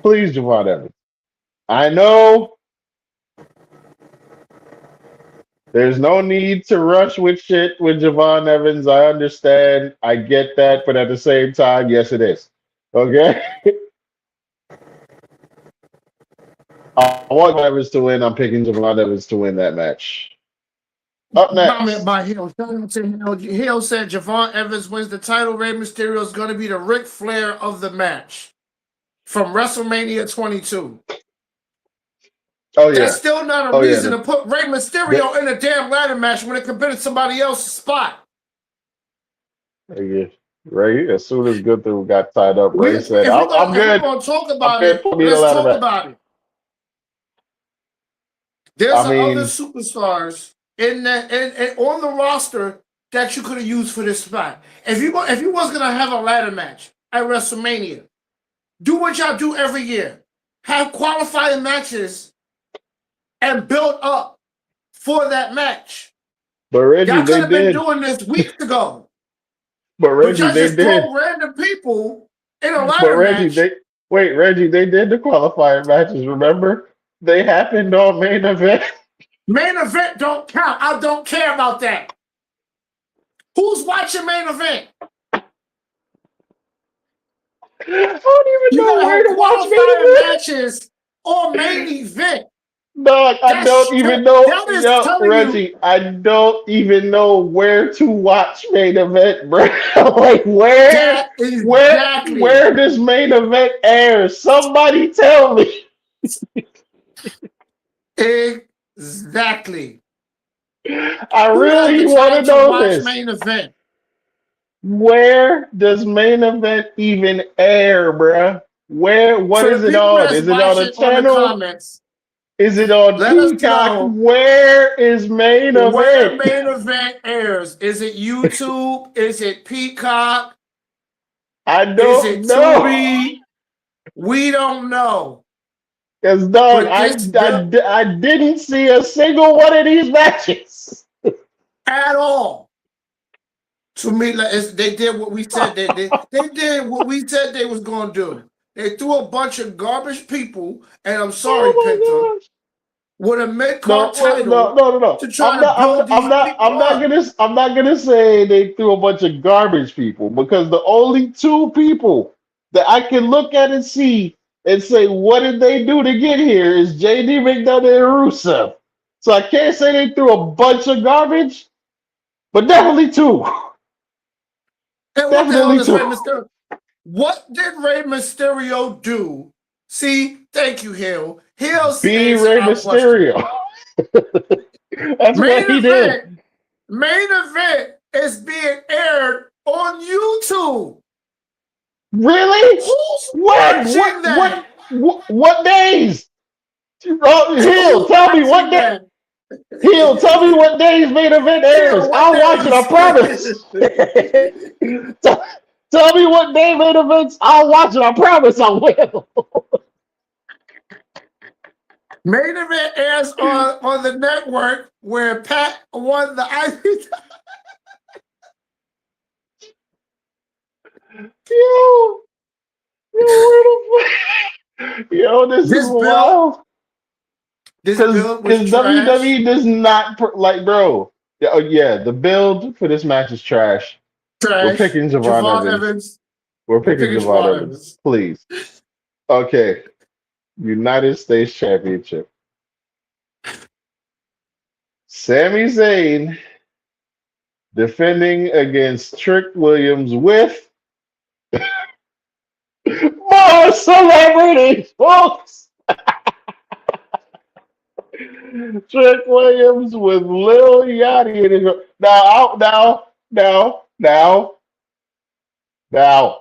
S1: Javon Evans. I know there's no need to rush with shit with Javon Evans. I understand. I get that. But at the same time, yes, it is. Okay? I want Evans to win. I'm picking Javon Evans to win that match. Up next.
S3: Comment by Hill. Hill said Javon Evans wins the title. Rey Mysterio is going to be the Ric Flair of the match from WrestleMania 22.
S1: Oh, yeah.
S3: That's still not a reason to put Rey Mysterio in a damn ladder match when it could have been somebody else's spot.
S1: Ray, as soon as Gunther got tied up, Ray said, I'm good.
S3: If we're going to talk about it, let's talk about it. There's other superstars in that and on the roster that you could have used for this spot. If you was gonna have a ladder match at WrestleMania, do what y'all do every year. Have qualifying matches and build up for that match.
S1: But Reggie,
S3: y'all could have been doing this weeks ago.
S1: But Reggie,
S3: y'all just
S1: did.
S3: Throw random people in a ladder match.
S1: Reggie, they did the qualifying matches, remember? They happened on main event.
S3: Main event don't count. I don't care about that. Who's watching main event?
S1: I don't even know where to watch main event
S3: matches or main event.
S1: Dog, I don't even know. Reggie, I don't even know where to watch main event, bro. Like where does main event air? Somebody tell me.
S3: Exactly.
S1: I
S3: Who has
S1: really
S3: the
S1: want to
S3: time to
S1: know
S3: watch
S1: this.
S3: main event?
S1: Where does main event even air, bruh? What
S3: For the
S1: is it
S3: people
S1: on?
S3: that's
S1: Is it on a
S3: watching on the
S1: channel?
S3: comments,
S1: Is it on
S3: let us
S1: Peacock?
S3: know
S1: Where is main
S3: where
S1: event?
S3: main event airs. Is it YouTube? Is it Peacock?
S1: I
S3: Is
S1: don't
S3: it
S1: know.
S3: Tubi? We don't know.
S1: Cause dog,
S3: But this bill
S1: I didn't see a single one of these matches.
S3: at all. To me, like they did what we said they did. They did what we said they was gonna do. They threw a bunch of garbage people, and I'm sorry, Penta,
S1: Oh my gosh.
S3: with a mid
S1: No,
S3: card
S1: well, no,
S3: title
S1: no, no, no.
S3: to try to build these people up.
S1: I'm not gonna say they threw a bunch of garbage people because the only two people that I can look at and see and say what did they do to get here is JD McDonough and Rusev. So I can't say they threw a bunch of garbage, but definitely two.
S3: And what the hell
S1: Definitely
S3: does
S1: two.
S3: Rey Mysterio? What did Rey Mysterio do? See, thank you, Hill. Hill's
S1: Be
S3: is
S1: Rey
S3: our question.
S1: Mysterio. That's what
S3: Main
S1: he did.
S3: event, main event is being aired on YouTube.
S1: Really?
S3: Who's
S1: When?
S3: watching that?
S1: What days? Oh, Hill,
S3: Who's
S1: tell me what
S3: watching
S1: day.
S3: that?
S1: Hill, tell me what days main event airs.
S3: Hill, what
S1: I'll watch it. I
S3: days?
S1: promise. tell, tell me what day main events. I'll watch it. I promise I will.
S3: Main event airs on the network where Pat won the Ivy.
S1: yo, where the fuck? Yo, this is
S3: This build,
S1: wild.
S3: this
S1: Because
S3: build was trash.
S1: WWE does not like, bro. Yeah, oh yeah, the build for this match is trash. We're
S3: Trash.
S1: picking Javon
S3: Javon
S1: Evans.
S3: Evans.
S1: We're
S3: We're
S1: picking
S3: picking
S1: Javon
S3: Javon
S1: Evans,
S3: Evans.
S1: please. Okay, United States Championship. Sami Zayn defending against Trick Williams with more celebrities, folks. Trick Williams with Lil Yachty in his now.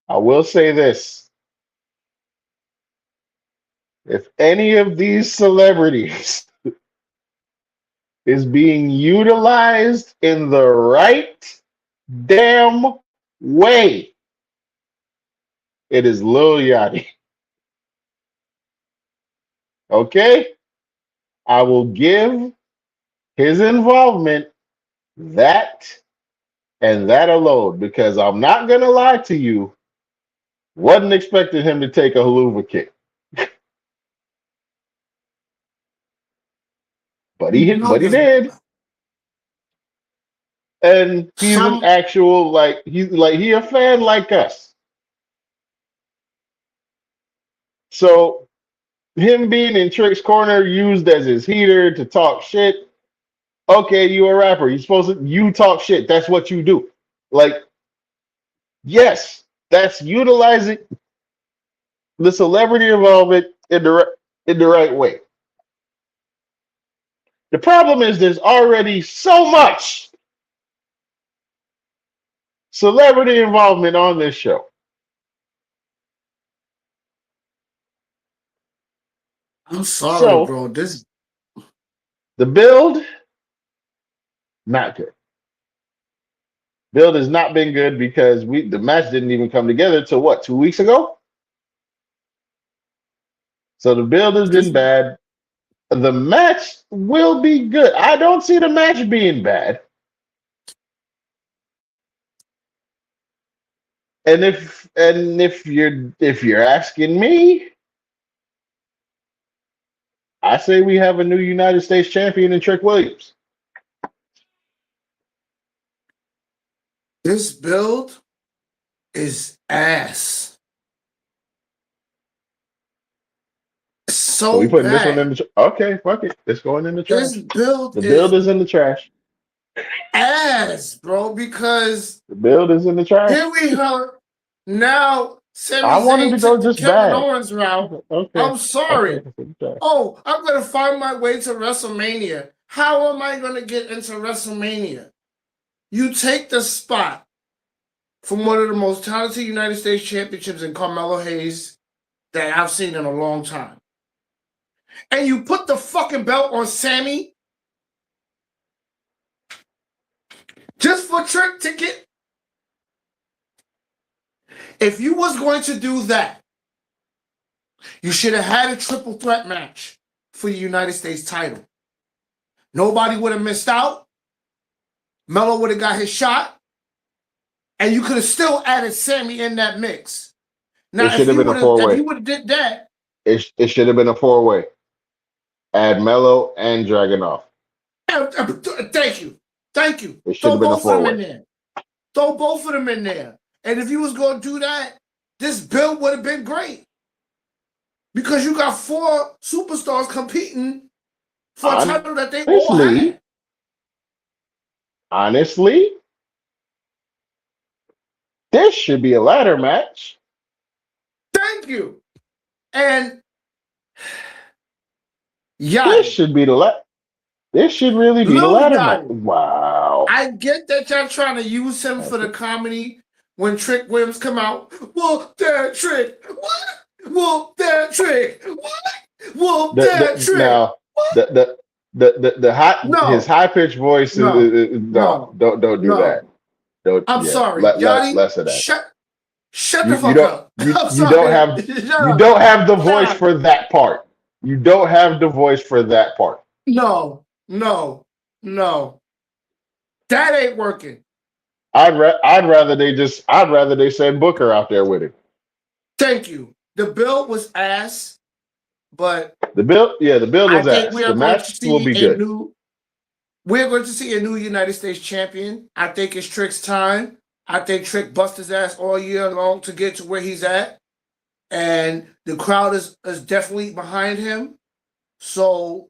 S1: I will say this: if any of these celebrities is being utilized in the right damn way, it is Lil Yachty. Okay? I will give his involvement that and that alone because I'm not going to lie to you. Wasn't expecting him to take a haluva kick, but he
S3: Brothers,
S1: did. And he's an
S3: some
S1: actual he a fan like us. So him being in Trick's corner used as his heater to talk shit. Okay, you a rapper. You talk shit. That's what you do. Like, yes, that's utilizing the celebrity involvement in the right way. The problem is there's already so much celebrity involvement on this show.
S3: I'm sorry,
S1: So
S3: bro. This
S1: the build, not good. Build has not been good because the match didn't even come together till what, 2 weeks ago? So the build has
S3: this
S1: been bad. The match will be good. I don't see the match being bad. And if you're asking me, I say we have a new United States champion in Trick Williams.
S3: this build is ass.
S1: So we
S3: So
S1: putting this one in
S3: bad.
S1: the okay, fuck it. It's going in the
S3: This
S1: trash.
S3: build
S1: The build
S3: is
S1: is in the trash.
S3: ass, bro, because
S1: The build is in the trash.
S3: here we are now. Sami
S1: I wanted
S3: Zayn
S1: to go
S3: took the
S1: just
S3: Kevin
S1: bad.
S3: Owens route.
S1: Okay.
S3: I'm sorry.
S1: Okay.
S3: Oh, I'm going to find my way to WrestleMania. How am I going to get into WrestleMania? You take the spot from one of the most talented United States championships in Carmelo Hayes that I've seen in a long time. And you put the fucking belt on Sammy just for Trick to get. If you was going to do that, you should have had a triple threat match for the United States title. Nobody would have missed out. Melo would have got his shot. And you could have still added Sammy in that mix. Now,
S1: It should have been a
S3: if
S1: four-way.
S3: you would have did that.
S1: It should have been a four-way. Add Melo and Dragunov.
S3: Thank you. Thank you.
S1: It should
S3: Throw
S1: have been a
S3: both of them in
S1: four-way.
S3: there. Throw both of them in there. And if you was going to do that, this build would have been great. Because you got 4 superstars competing for a title that they all had.
S1: Honestly, this should be a ladder match.
S3: Thank you. And
S1: This should be This should really be the ladder match. Wow.
S3: I get that y'all trying to use him for the comedy when Trick Williams come out. Whoop that Trick. What? Whoop that Trick. What? Whoop that Trick.
S1: Now, the high his high pitched voice don't do that.
S3: I'm sorry.
S1: Less of that.
S3: Shut the fuck up.
S1: You don't have the voice for that part. You don't have the voice for that part.
S3: No. That ain't working.
S1: I'd rather they send Booker out there with it.
S3: Thank you. The build was ass, but
S1: the build was ass. The match will be good.
S3: We're going to see a new United States champion. I think it's Trick's time. I think Trick bust his ass all year long to get to where he's at. And the crowd is definitely behind him. So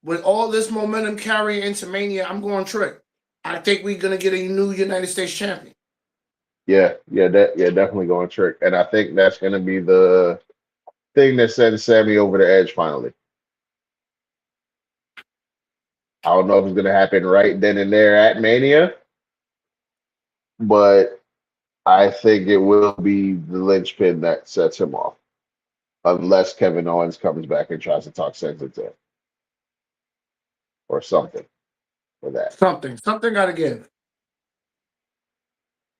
S3: with all this momentum carrying into Mania, I'm going Trick. I think we're going to get a new United States champion.
S1: Yeah, definitely going Trick. And I think that's going to be the thing that sends Sammy over the edge finally. I don't know if it's going to happen right then and there at Mania, but I think it will be the linchpin that sets him off, unless Kevin Owens comes back and tries to talk sense into him or something for that.
S3: Something got to give.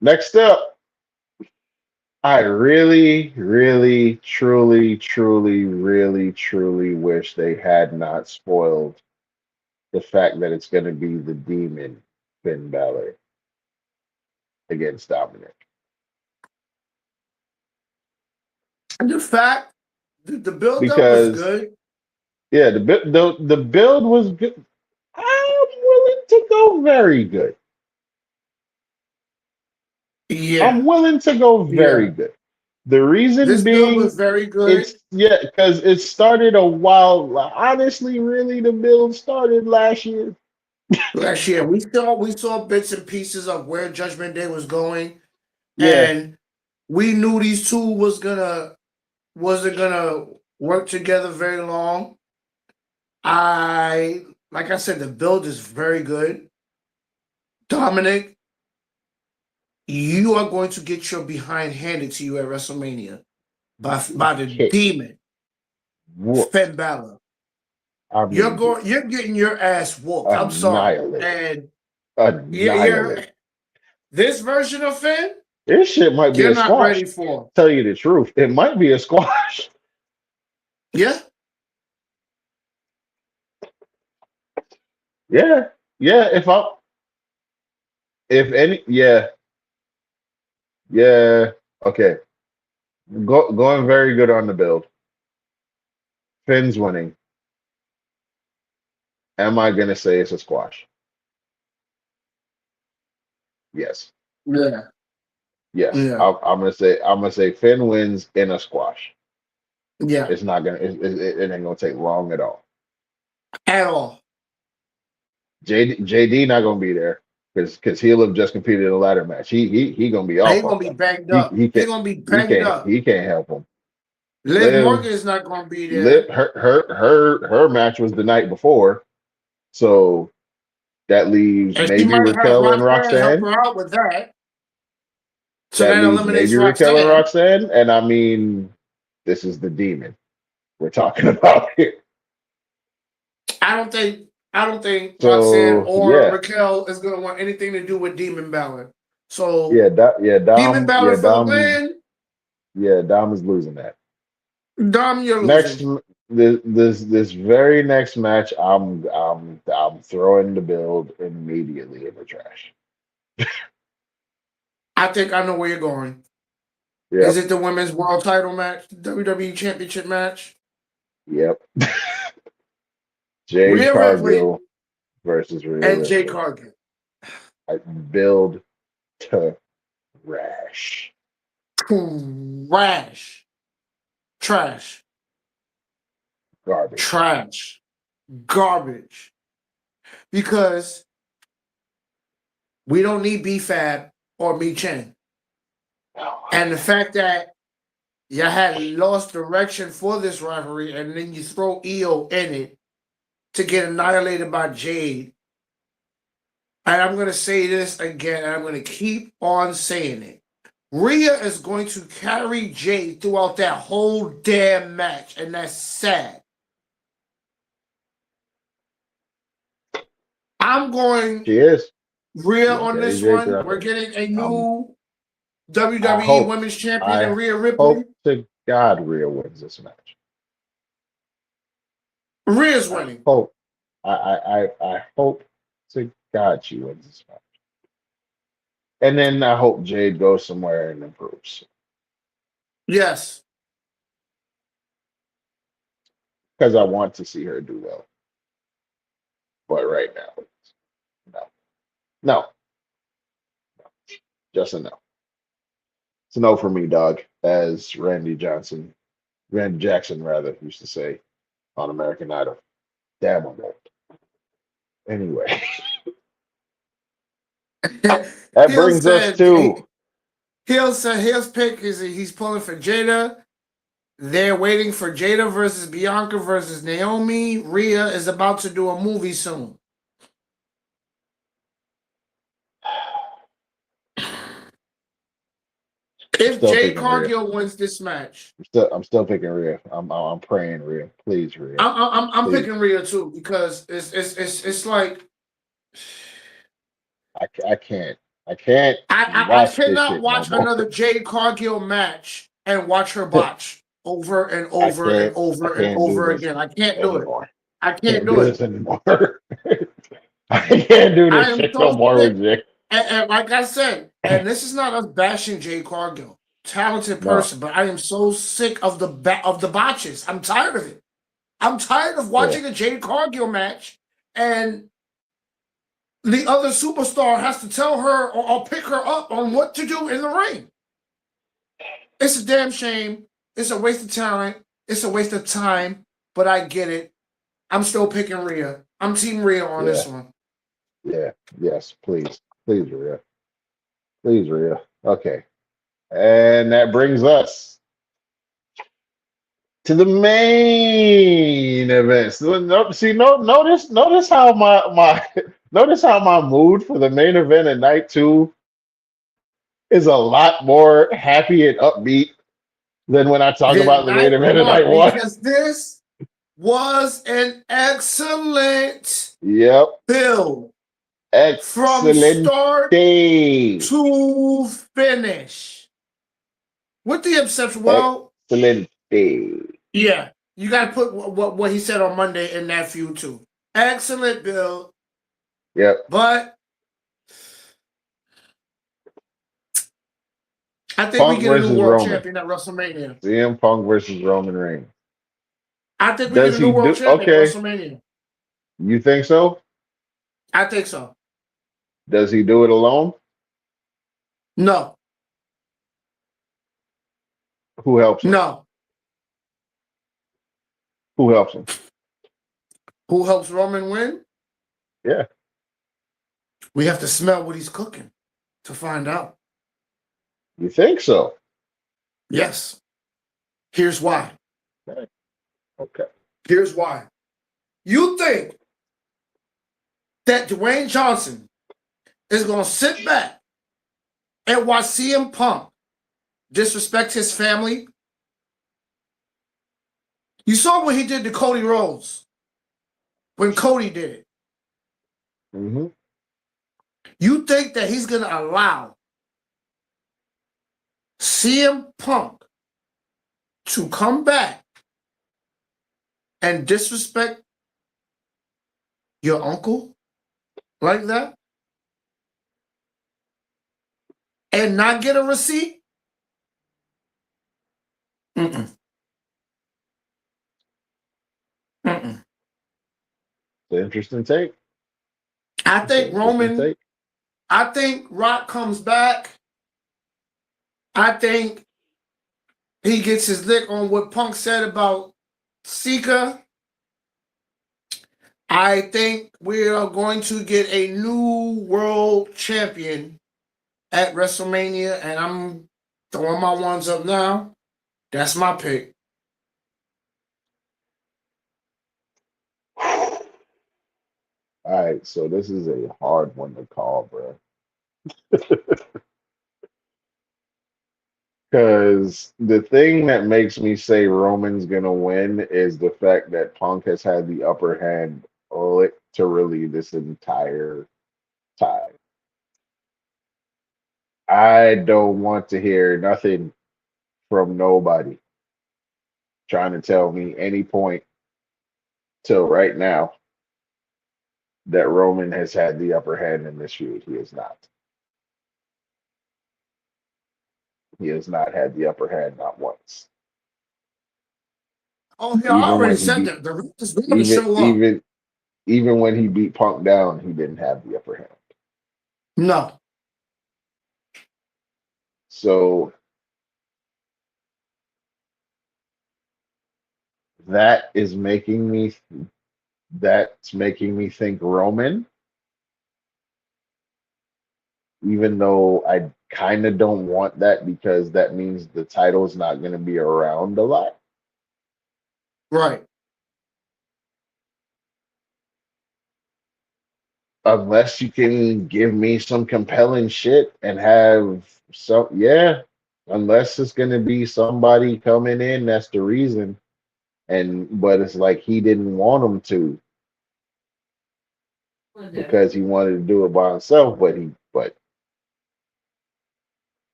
S1: Next up, I really, really, truly, really, truly wish they had not spoiled the fact that it's going to be the Demon Finn Balor against Dominic.
S3: And the fact the build up was good.
S1: Yeah, the build was good. I'm willing to go very good.
S3: Yeah,
S1: I'm willing to go very good. The reason
S3: this
S1: being,
S3: build was very good.
S1: Because it started a while. Honestly, really, the build started last year.
S3: We saw bits and pieces of where Judgment Day was going,
S1: Yeah.
S3: and we knew these two wasn't gonna work together very long. Like I said, the build is very good. Dominic, you are going to get your behind handed to you at WrestleMania by the Demon Finn Balor. You're getting your ass whooped. I'm sorry. And this version of Finn,
S1: this shit might be a squash.
S3: You're not ready for.
S1: Tell you the truth, it might be a squash.
S3: Yeah.
S1: Yeah. Okay. Going very good on the build. Finn's winning. Am I gonna say it's a squash? Yes.
S3: Yeah.
S1: Yes. Yeah. I'm gonna say Finn wins in a squash.
S3: Yeah.
S1: It's not gonna. It ain't gonna take long at all.
S3: At all.
S1: JD not gonna be there. because he'll have just competed in a ladder match. He gonna be
S3: He
S1: off
S3: gonna
S1: of
S3: be
S1: that.
S3: banged
S1: He
S3: up.
S1: he
S3: He
S1: can't
S3: gonna be banged up.
S1: he can't help him.
S3: Liv
S1: Liv
S3: Morgan is not gonna be
S1: Liv
S3: there.
S1: her match was the night before, so that leaves
S3: And she
S1: maybe
S3: might have
S1: Raquel and
S3: Roxanne help
S1: Roxanne.
S3: her out with that. So
S1: That
S3: that
S1: leaves
S3: eliminates
S1: maybe Raquel and
S3: Roxanne.
S1: Roxanne. And I mean, this is the demon we're talking about here.
S3: I don't think Roxanne
S1: So
S3: or
S1: yeah,
S3: Raquel is gonna want anything to do with Demon Balor. So Demon
S1: Dom,
S3: Balor for the win.
S1: Dom is losing that.
S3: Dom, you're
S1: Next,
S3: losing.
S1: this very next match, I'm throwing the build immediately in the trash.
S3: I think I know where you're going. Is
S1: Yep,
S3: it the women's world title match, WWE Championship match?
S1: yep. Jade
S3: Rhea Ripley
S1: Cargill versus Rhea
S3: and Jay
S1: Ripley.
S3: Cargill.
S1: Build to rash.
S3: Trash. Trash.
S1: Garbage.
S3: Trash. Garbage. Because we don't need B-Fab or Me Chen. And the fact that you had lost direction for this rivalry and then you throw EO in it to get annihilated by Jade. And I'm going to say this again, and I'm going to keep on saying it. Rhea is going to carry Jade throughout that whole damn match, and that's sad. I'm going
S1: She is.
S3: Rhea
S1: She's gonna
S3: on
S1: carry
S3: this
S1: Jade
S3: one.
S1: throughout
S3: We're
S1: the.
S3: getting a
S1: Um,
S3: new
S1: I
S3: WWE
S1: hope.
S3: Women's Champion in
S1: I
S3: Rhea Ripley.
S1: hope to God Rhea wins this match.
S3: Rhea's
S1: I
S3: winning.
S1: hope. I hope to God she wins this match. And then I hope Jade goes somewhere and improves.
S3: Yes.
S1: Because I want to see her do well. But right now, no. No. Just a no. It's a no for me, dog, as Randy Jackson rather, used to say on American Idol. Damn, I'm old. Anyway, that
S3: Hill
S1: brings us
S3: said
S1: to
S3: Hill's pick is he's pulling for Jada. They're waiting for Jada versus Bianca versus Naomi. Rhea is about to do a movie soon. If
S1: still
S3: Jay
S1: picking Rhea.
S3: Cargill wins this match,
S1: I'm still picking Rhea. I'm praying Rhea. Please, Rhea.
S3: I'm
S1: Please.
S3: picking Rhea too because it's like
S1: I can't. I can't
S3: I
S1: watch this
S3: cannot
S1: shit no
S3: watch
S1: more.
S3: another Jade Cargill match and watch her botch over and
S1: I
S3: over and
S1: can't. I
S3: over and
S1: can't do
S3: over
S1: this
S3: again. I can't do it.
S1: anymore.
S3: I
S1: I
S3: can't
S1: can't
S3: do
S1: do
S3: it.
S1: this anymore. I can't do
S3: I
S1: this
S3: am
S1: shit no
S3: so
S1: more
S3: sick.
S1: with Jay.
S3: And like I said, and this is not us bashing Jay Cargill, talented
S1: No.
S3: person, but I am so sick of the botches. I'm tired of it. I'm tired of
S1: Yeah.
S3: watching a Jade Cargill match and the other superstar has to tell her or pick her up on what to do in the ring. It's a damn shame. It's a waste of talent. It's a waste of time, but I get it. I'm still picking Rhea. I'm Team Rhea on
S1: Yeah.
S3: this one.
S1: Yeah. Yes. Please. Please, Rhea. Please, Rhea. Okay. And that brings us to the main event. Notice how notice how my mood for the main event at night two is a lot more happy and upbeat than when I talk
S3: Then
S1: about the main
S3: night
S1: event at night
S3: one,
S1: one.
S3: because this was an excellent
S1: Yep.
S3: build from
S1: Excellent
S3: start
S1: day.
S3: to finish. With the exception, well,
S1: Excellent day.
S3: yeah, you got to put what he said on Monday in that feud too. Excellent build,
S1: Yep.
S3: but I think we
S1: Punk
S3: get a new
S1: versus
S3: world
S1: Roman.
S3: champion at WrestleMania.
S1: CM Punk versus Roman Reigns.
S3: I think we get
S1: Does
S3: a new
S1: he
S3: world
S1: do
S3: champion at
S1: okay?
S3: WrestleMania.
S1: You think so?
S3: I think so.
S1: Does he do it alone?
S3: No,
S1: Who helps him?
S3: no.
S1: Who helps him?
S3: Who helps Roman win?
S1: Yeah.
S3: We have to smell what he's cooking to find out.
S1: You think so?
S3: Yes. Here's why.
S1: Okay.
S3: Here's why. You think that Dwayne Johnson is going to sit back and watch CM Punk disrespect his family? You saw what he did to Cody Rhodes when Cody did it.
S1: Mm-hmm.
S3: You think that he's going to allow CM Punk to come back and disrespect your uncle like that and not get a receipt? Mm-mm. Mm-mm.
S1: The interesting take.
S3: I think Roman, I think Rock comes back. I think he gets his lick on what Punk said about Sika. I think we are going to get a new world champion at WrestleMania, and I'm throwing my ones up now. That's my pick.
S1: All right, so this is a hard one to call, bro. Because the thing that makes me say Roman's gonna win is the fact that Punk has had the upper hand literally this entire time. I don't want to hear nothing from nobody trying to tell me any point till right now that Roman has had the upper hand in this feud. He has not. He has not had the upper hand, not once.
S3: Oh, yeah, I already said that. The Rock is going to show up.
S1: Even when he beat Punk down, he didn't have the upper hand.
S3: No.
S1: So that's making me think Roman, even though I kind of don't want that because that means the title's not going to be around a lot.
S3: Right.
S1: Unless you can give me some compelling shit and have some, yeah. Unless it's going to be somebody coming in, that's the reason. But it's like he didn't want him to because he wanted to do it by himself. But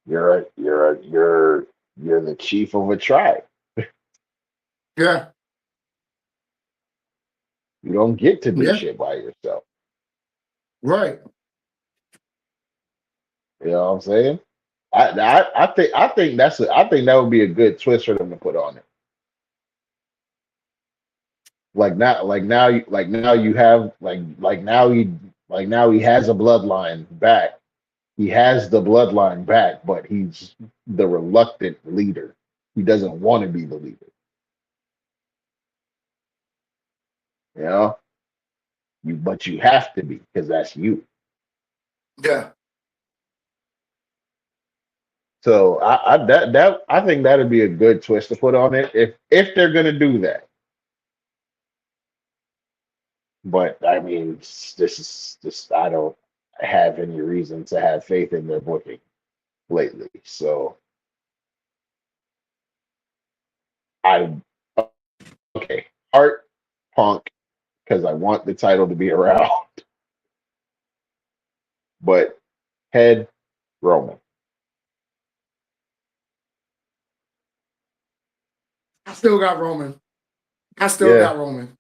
S1: you're the chief of a tribe.
S3: Yeah.
S1: You don't get to do shit by yourself.
S3: Right.
S1: You know what I'm saying? I think that would be a good twist for them to put on it. Now he has a bloodline back. He has the bloodline back, but he's the reluctant leader. He doesn't want to be the leader. You know? But you have to be because that's you.
S3: Yeah.
S1: So I think that'd be a good twist to put on it if they're gonna do that. But I mean, this is just I don't have any reason to have faith in their booking lately. So okay, Heart Punk because I want the title to be around, but head Roman.
S3: I still got Roman. Got Roman.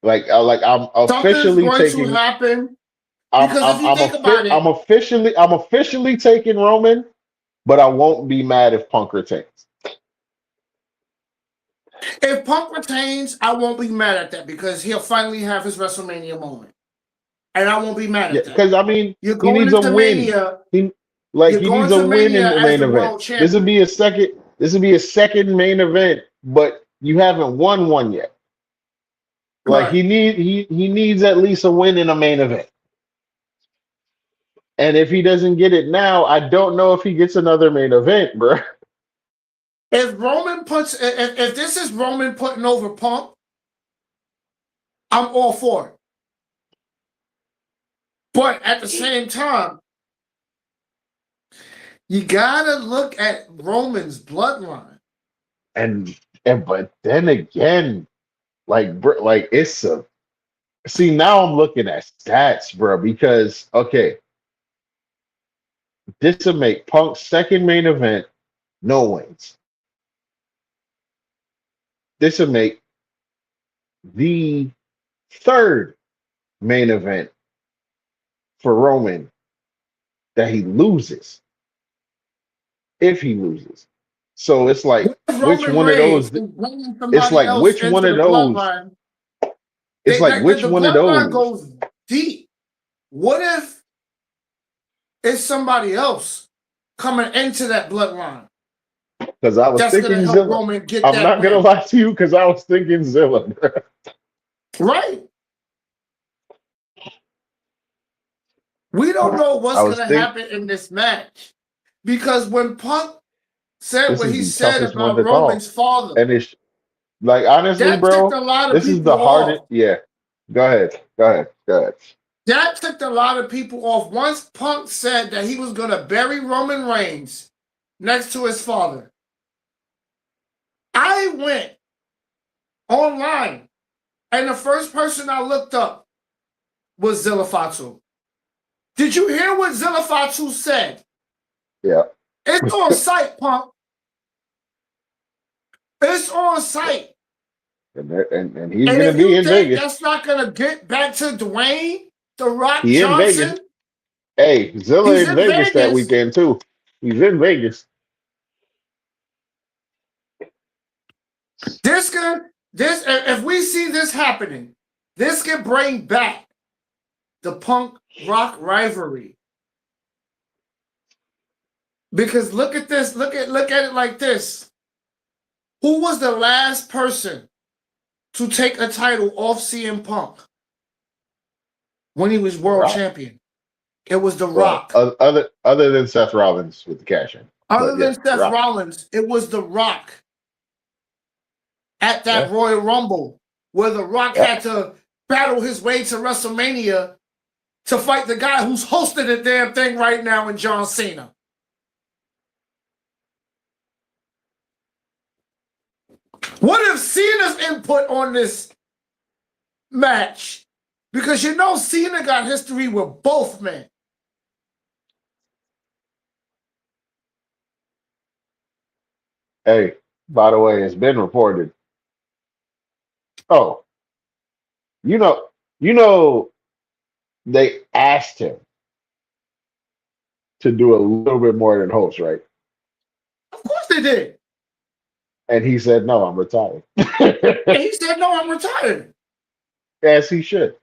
S1: I'm officially taking.
S3: Happen. Because if you think about it,
S1: I'm officially taking Roman, but I won't be mad if Punk retains.
S3: If Punk retains, I won't be mad at that because he'll finally have his WrestleMania moment, and I won't be mad at that.
S1: Because I mean,
S3: he
S1: needs a win. He needs a win in the main event. This would be a second. This would be a second main event, but you haven't won one yet. Like he needs at least a win in a main event. And if he doesn't get it now, I don't know if he gets another main event, bro.
S3: If this is Roman putting over Punk, I'm all for it. But at the same time, you gotta look at Roman's bloodline.
S1: And but then again, like it's a see now I'm looking at stats, bro, because okay, this will make Punk's second main event, no wins. This will make the third main event for Roman that he loses. If he loses. So it's like which one of those it's like which one of those it's like which one of those
S3: goes deep. What if it's somebody else coming into that bloodline?
S1: Because I was thinking Zilla. I'm not gonna lie to you because I was thinking Zilla.
S3: Right. We don't know what's gonna happen in this match. Because when Punk said what he said about Roman's father,
S1: and it's like honestly, bro, this is the hardest. Yeah, go ahead.
S3: That took a lot of people off. Once Punk said that he was gonna bury Roman Reigns next to his father, I went online, and the first person I looked up was Zilla Fatu. Did you hear what Zilla Fatu said?
S1: Yeah.
S3: It's on site, Punk. It's on site.
S1: And he's going to be in Vegas.
S3: That's not going to get back to Dwayne, The Rock Johnson.
S1: In Vegas. Hey, Zilla in Vegas that weekend, too. He's in Vegas.
S3: If we see this happening, this can bring back the Punk Rock rivalry. Because look at this, look at it like this. Who was the last person to take a title off CM Punk when he was world champion? It was The Rock.
S1: Other than Seth Rollins with the cash in.
S3: Other than Seth Rollins, it was The Rock at that Royal Rumble where The Rock had to battle his way to WrestleMania to fight the guy who's hosting the damn thing right now in John Cena. What if Cena's input on this match? Because you know Cena got history with both men.
S1: Hey, by the way, it's been reported. Oh, you know, they asked him to do a little bit more than host, right?
S3: Of course they did.
S1: And he said, no, I'm retired.
S3: And he said, no, I'm retired.
S1: As he should.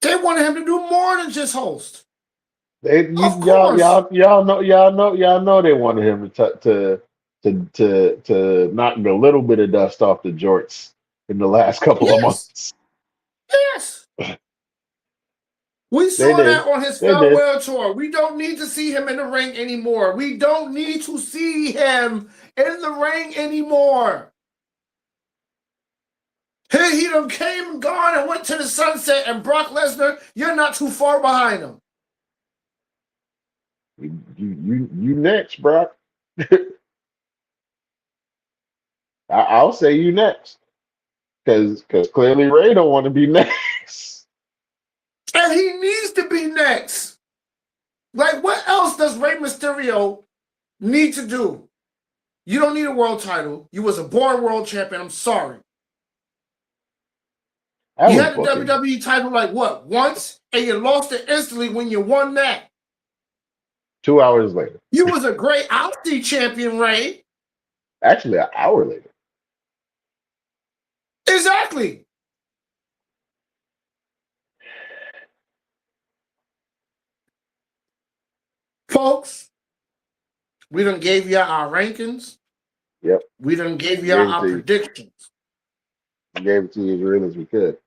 S3: They wanted him to do more than just host.
S1: Y'all know they wanted him to knock a little bit of dust off the jorts in the last couple of months.
S3: Yes. We saw that on his farewell tour. We don't need to see him in the ring anymore. We don't need to see him in the ring anymore. He done came and gone and went to the sunset, and Brock Lesnar, you're not too far behind him.
S1: You next, Brock. I'll say you next. Because clearly Ray don't want to be next.
S3: And he needs to be next. Like, what else does Rey Mysterio need to do? You don't need a world title. You was a born world champion. I'm sorry. You had the WWE title like what? Once, and you lost it instantly when you won that.
S1: 2 hours later.
S3: You was a great IC champion, Ray.
S1: Actually, an hour later.
S3: Exactly. Folks, we done gave you our rankings.
S1: Yep.
S3: We done gave you our predictions.
S1: We gave it to you as real as we could.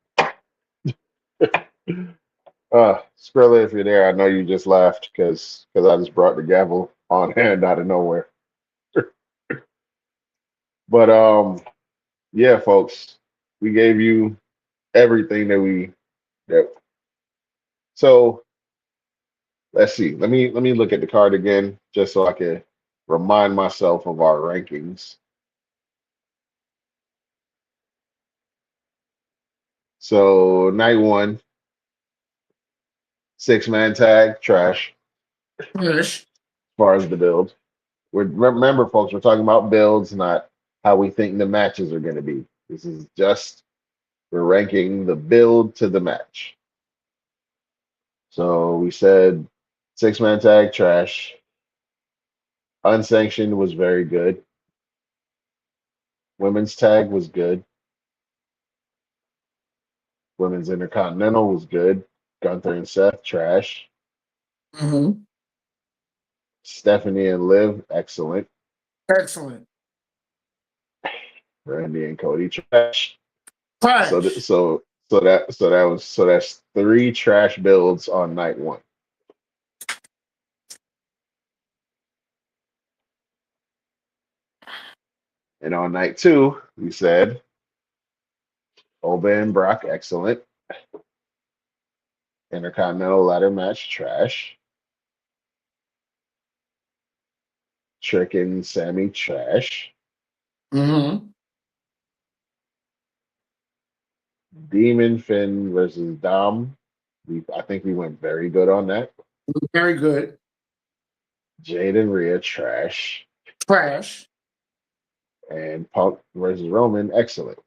S1: Skrilla, if you're there, I know you just laughed because I just brought the gavel on hand out of nowhere. But yeah, folks, we gave you everything that. So let's see. Let me look at the card again just so I can remind myself of our rankings. So night one, 6-man tag, trash
S3: Yes.
S1: as far as the build. Remember, folks, we're talking about builds, not how we think the matches are going to be. This is just we're ranking the build to the match. So we said 6-man tag, trash. Unsanctioned was very good. Women's tag was good. Women's Intercontinental was good. Gunther and Seth, trash.
S3: Mm-hmm.
S1: Stephanie and Liv, excellent.
S3: Excellent.
S1: Randy and Cody, trash. So th-
S3: Trash.
S1: so so that so that was so that's 3 trash builds on night one. And on night two, we said Oba and Brock, excellent. Intercontinental ladder match, trash. Trick and Sammy, trash.
S3: Mm-hmm.
S1: Demon Finn versus Dom. I think we went very good on that.
S3: Very good.
S1: Jade and Rhea, trash.
S3: Trash.
S1: And Punk versus Roman, excellent.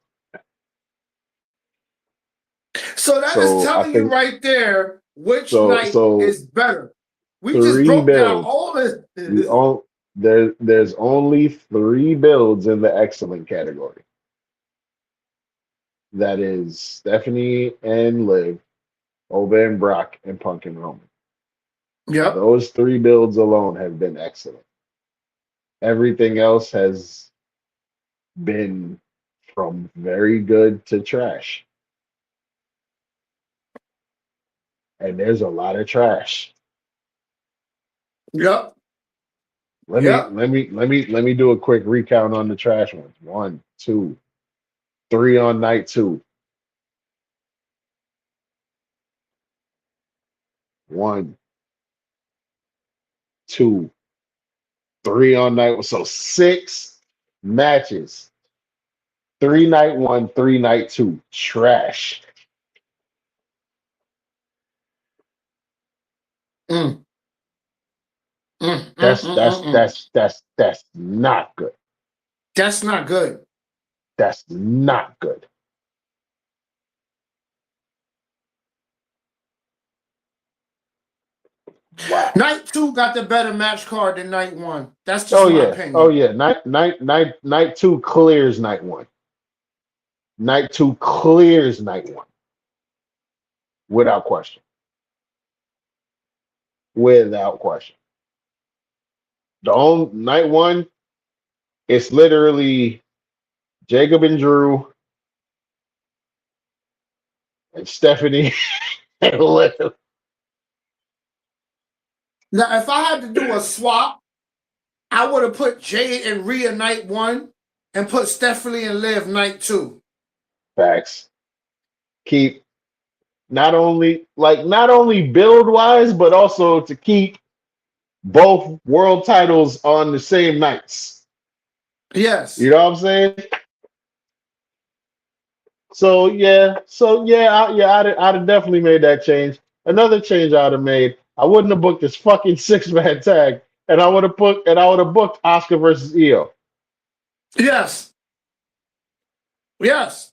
S3: So that is
S1: So I
S3: telling you
S1: think
S3: right there which
S1: so.
S3: night
S1: So
S3: is better. We just
S1: 3
S3: broke down
S1: builds.
S3: all this.
S1: We all there's only 3 builds in the excellent category. That is Stephanie and Liv, Oba and Brock, and Punk and Roman.
S3: Yep.
S1: Those 3 builds alone have been excellent. Everything else has been from very good to trash. And there's a lot of trash.
S3: Yep.
S1: Let
S3: Yep.
S1: me do a quick recount on the trash ones. 1, 2, 3 on night 2. 1, 2, 3 on night 1. So 6 matches. 3 night 1, 3 night 2. Trash.
S3: Mm. Mm, mm,
S1: That's
S3: mm,
S1: that's
S3: mm, mm.
S1: that's that's that's not good.
S3: That's not good.
S1: That's not good. Wow.
S3: Night 2 got the better match card than night 1. That's just
S1: Oh
S3: my
S1: yeah.
S3: opinion.
S1: Oh yeah. Night 2 clears night 1. Night 2 clears night 1. Without question. Without question. The whole night 1, it's literally Jacob and Drew and Stephanie and Liv.
S3: Now, if I had to do a swap, I would have put Jade and Rhea night 1 and put Stephanie and Liv night 2.
S1: Facts. Keep not only build wise, but also to keep both world titles on the same nights.
S3: Yes.
S1: You know what I'm saying? I'd have definitely made that change. Another change I'd have made, I wouldn't have booked this fucking 6-man tag, and I would have booked Oscar versus Io.
S3: Yes. Yes.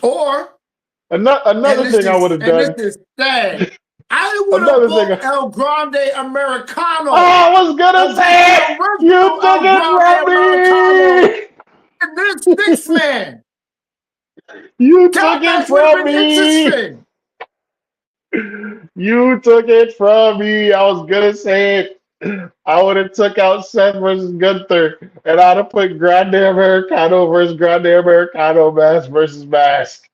S3: Or
S1: Another thing I would have done.
S3: This is sad. I would have
S1: Another
S3: booked
S1: thing.
S3: El Grande Americano.
S1: I was gonna say you took it from me.
S3: And this 6-man.
S1: You took it from me. You took it from me. I was gonna say it. I would have took out Seth versus Gunther, and I'd have put Grande Americano versus Grande Americano, Mask versus Mask.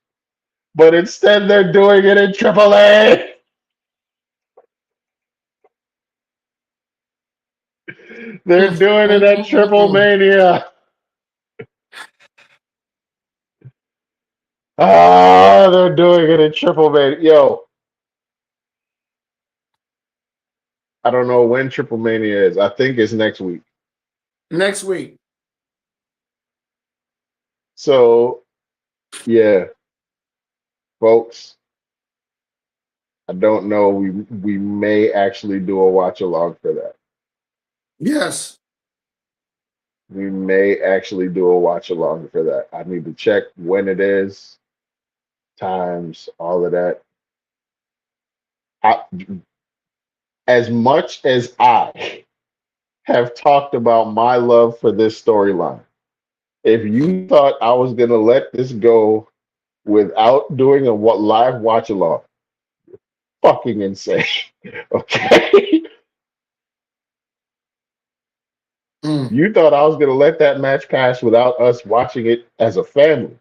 S1: but instead they're doing it in AAA. They're doing it at Triple
S3: Mm.
S1: Mania. Ah, they're doing it in Triple Mania. Yo, I don't know when Triple Mania is. I think it's next week.
S3: Next week.
S1: So, yeah, folks, I don't know. We may actually do a watch along for that.
S3: Yes.
S1: We may actually do a watch along for that. I need to check when it is, times, all of that. I, as much as I have talked about my love for this storyline, if you thought I was gonna let this go without doing a live watch along, fucking insane. Okay.
S3: Mm.
S1: You thought I was gonna let that match pass without us watching it as a family.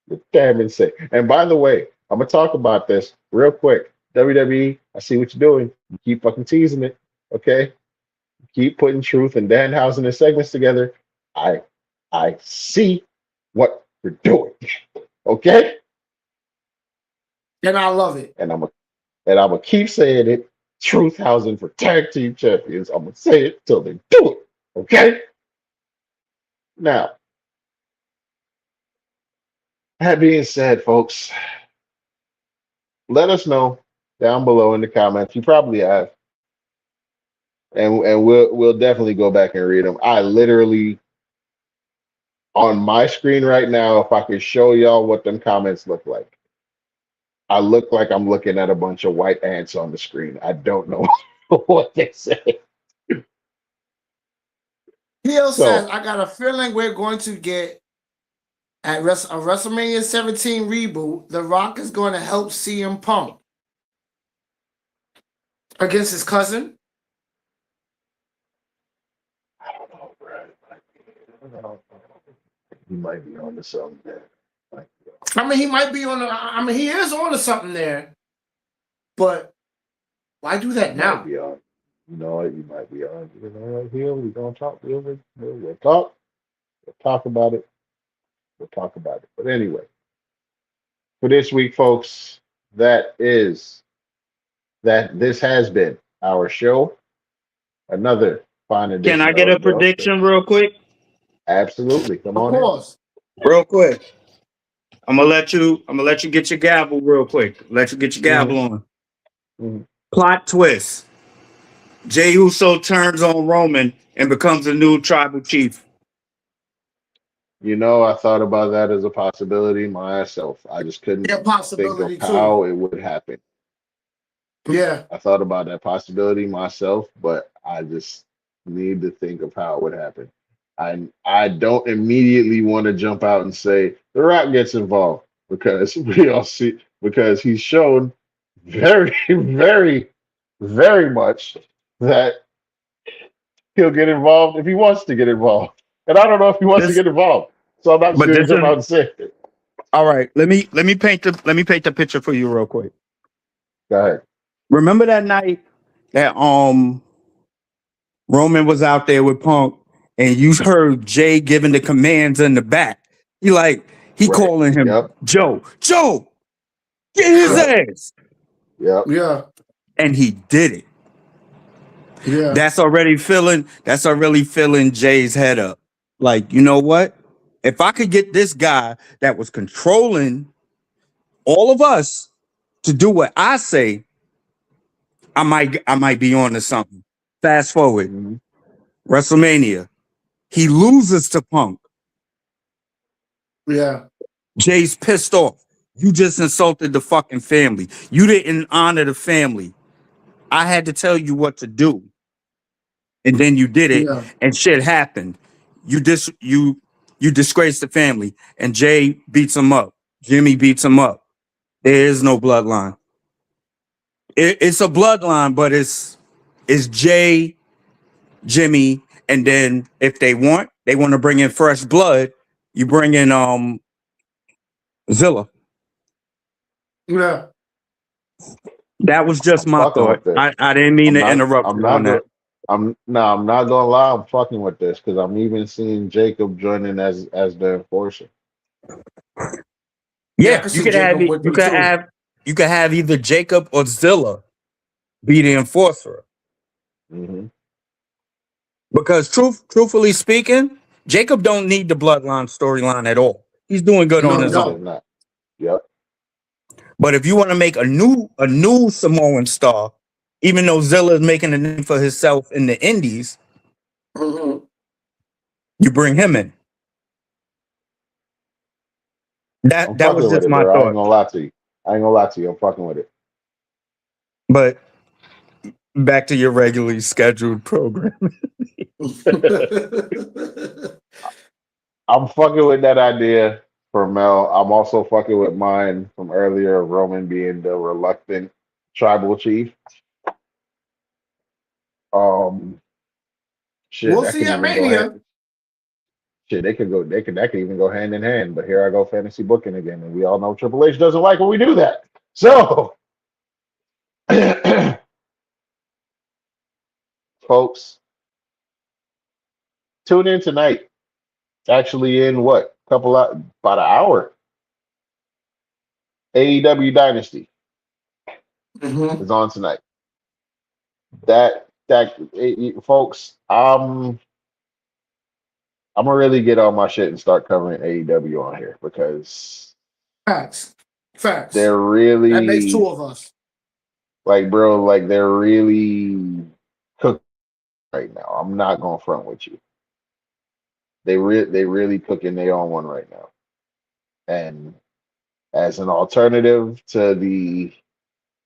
S1: You're damn insane. And by the way, I'm gonna talk about this real quick. WWE, I see what you're doing. You keep fucking teasing it. Okay. Keep putting Truth and Danhausen and segments together. I I see what you're doing. Okay?
S3: And I love it.
S1: And I'm gonna keep saying it. Truthhausen for tag team champions. I'm gonna say it till they do it. Okay? Now, that being said, folks, let us know down below in the comments. You probably have, and we'll definitely go back and read them. I literally on my screen right now, if I could show y'all what them comments look like, I look like I'm looking at a bunch of white ants on the screen. I don't know what they say.
S3: Hill says,
S1: So
S3: I got a feeling we're going to get at a WrestleMania 17 reboot. The Rock is going to help CM Punk against his cousin.
S1: I don't know, bro. I don't know. He might be on to something there.
S3: I mean, he might be on. He is on to something there. But why do that
S1: Might
S3: now?
S1: be on. You know what? You might be on. You know what? Here we're gonna talk. We'll talk. We'll talk about it. We'll talk about it. But anyway, for this week, folks, this has been our show. Another fine
S4: Can I
S1: edition
S4: get a
S1: of the
S4: prediction real quick?
S1: Absolutely. Come
S3: Of
S1: on in.
S3: course.
S4: Real quick. I'm gonna let you get your gavel real quick. Let you get your gavel
S1: Mm-hmm.
S4: on.
S1: Mm-hmm.
S4: Plot twist. Jey Uso turns on Roman and becomes the new tribal chief.
S1: You know, I thought about that as a possibility myself. I just couldn't
S3: Yeah,
S1: think of
S3: possibility too.
S1: how it would happen.
S3: Yeah.
S1: I thought about that possibility myself, but I just need to think of how it would happen. I don't immediately want to jump out and say The Rock gets involved because we all see because he's shown very, very, very much that he'll get involved if he wants to get involved. And I don't know if he wants to
S4: This
S1: get involved. So I'm not just
S4: but
S1: gonna
S4: this
S1: jump
S4: is
S1: out and say it.
S4: all right. Let me paint the picture for you real quick.
S1: Go ahead.
S4: Remember that night that Roman was out there with Punk and you heard Jay giving the commands in the back. He
S1: Right.
S4: calling him
S1: Yep.
S4: Joe, get his
S1: Yep.
S4: ass.
S1: Yep.
S3: Yeah.
S4: And he did it.
S3: Yeah.
S4: That's already filling Jay's head up. Like, you know what? If I could get this guy that was controlling all of us to do what I say, I might be on to something. Fast forward,
S1: Mm-hmm.
S4: WrestleMania. He loses to Punk.
S3: Yeah.
S4: Jay's pissed off. You just insulted the fucking family. You didn't honor the family. I had to tell you what to do. And then you did it
S3: Yeah.
S4: and shit happened. You disgraced the family and Jay beats him up. Jimmy beats him up. There is no bloodline. It's a bloodline, but it's Jay, Jimmy, and then if they want to bring in fresh blood. You bring in Zilla.
S3: Yeah.
S4: That was just
S1: I'm
S4: my
S1: fucking
S4: thought.
S1: with this.
S4: I didn't mean
S1: I'm
S4: to
S1: not.
S4: interrupt
S1: I'm
S4: you
S1: not.
S4: on that.
S1: I'm not gonna lie. I'm fucking with this because I'm even seeing Jacob joining as the enforcer.
S3: Yeah, I
S4: Yeah,
S3: can see Jacob with them too.
S4: you could have either Jacob or Zilla be the enforcer.
S1: Mm-hmm.
S4: Because truthfully speaking, Jacob don't need the bloodline storyline at all. He's doing good on
S3: No,
S4: his
S1: No, he
S4: own.
S1: does not. Yep.
S4: But if you want to make a new Samoan star, even though Zilla is making a name for himself in the Indies,
S3: Mm-hmm.
S4: you bring him in.
S1: I'm
S4: That was
S1: fucking with
S4: just
S1: it,
S4: my
S1: bro. I ain't
S4: thought.
S1: gonna lie to you. I ain't gonna lie to you. I'm fucking with it.
S4: But back to your regularly scheduled program.
S1: I'm fucking with that idea for Mel. I'm also fucking with mine from earlier, Roman being the reluctant tribal chief. Um, shit,
S3: We'll
S1: that
S3: see
S1: could
S3: at
S1: even go hand.
S3: Mania.
S1: Shit, they could go. That could even go hand in hand. But here I go, fantasy booking again, and we all know Triple H doesn't like when we do that. So, folks, tune in tonight. Actually, in what about an hour? AEW Dynasty
S3: Mm-hmm.
S1: is on tonight. Folks, I'm gonna really get on my shit and start covering AEW on here because
S3: Facts. Facts.
S1: they're
S3: That makes two
S1: really
S3: of us.
S1: like, bro, like they're really cooking right now. I'm not gonna front with you. They really cooking their own one right now. And as an alternative to the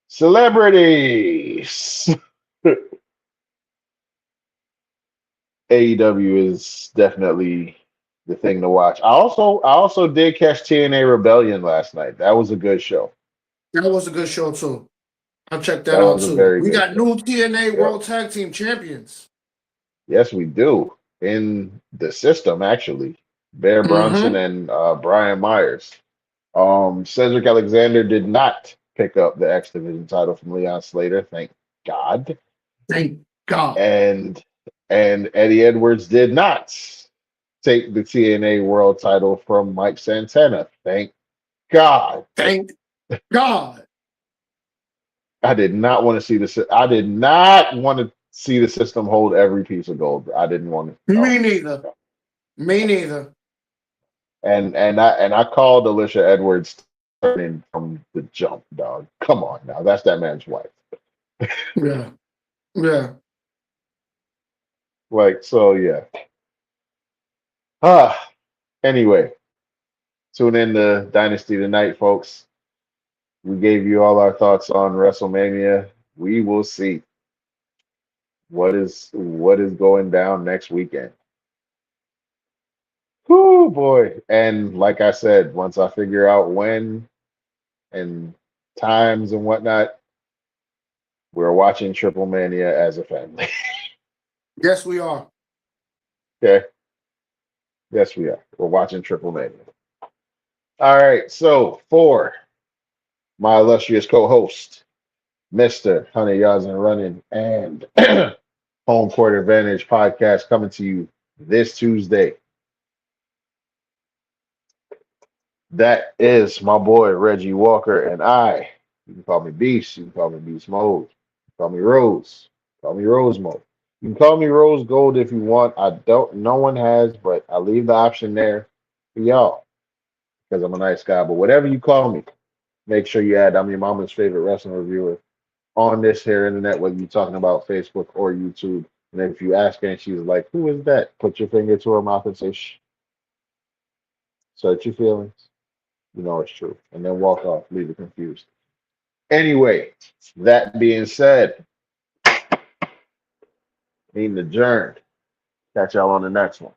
S1: celebrities, AEW is definitely the thing to watch. I also did catch TNA Rebellion last night. That was a good show.
S3: That was a good show too. I'll check that
S1: That
S3: out
S1: was a
S3: too.
S1: very
S3: We
S1: good
S3: got
S1: show.
S3: new TNA
S1: Yep.
S3: World Tag Team Champions.
S1: Yes, we do. In the system, actually. Bear Bronson
S3: Mm-hmm.
S1: and Brian Myers. Cedric Alexander did not pick up the X Division title from Leon Slater, thank God.
S3: Thank God.
S1: And Eddie Edwards did not take the TNA World title from Mike Santana, thank God.
S3: Thank God.
S1: I did not want to see this. I did not want to see the system hold every piece of gold. I didn't want to.
S3: Me
S1: No.
S3: neither. Me neither.
S1: And I called Alicia Edwards turning from the jump, dog. Come on now, that's that man's wife.
S3: Yeah. Yeah.
S1: Like, so yeah. Ah, anyway, tune in to Dynasty tonight, folks. We gave you all our thoughts on WrestleMania. We will see what is going down next weekend. Whoo boy. And like I said, once I figure out when and times and whatnot, we're watching Triple Mania as a family.
S3: Yes, we are.
S1: Okay. Yes, we are. We're watching Triple Mania. All right. So for my illustrious co-host, Mr. 100 Yards and Running and Home Court Advantage podcast coming to you this Tuesday. That is my boy Reggie Walker and I. You can call me Beast. You can call me Beast Mode. You can call me Rose. Call me Rose Mode. You can call me Rose Gold if you want. I don't. No one has, but I leave the option there for y'all because I'm a nice guy. But whatever you call me, make sure you add I'm your mama's favorite wrestling reviewer on this here internet, whether you're talking about Facebook or YouTube. And if you ask her and she's like, "Who is that?" Put your finger to her mouth and say, "Shh." Search your feelings. You know it's true. And then walk off, leave it confused. Anyway, that being said, meeting adjourned. Catch y'all on the next one.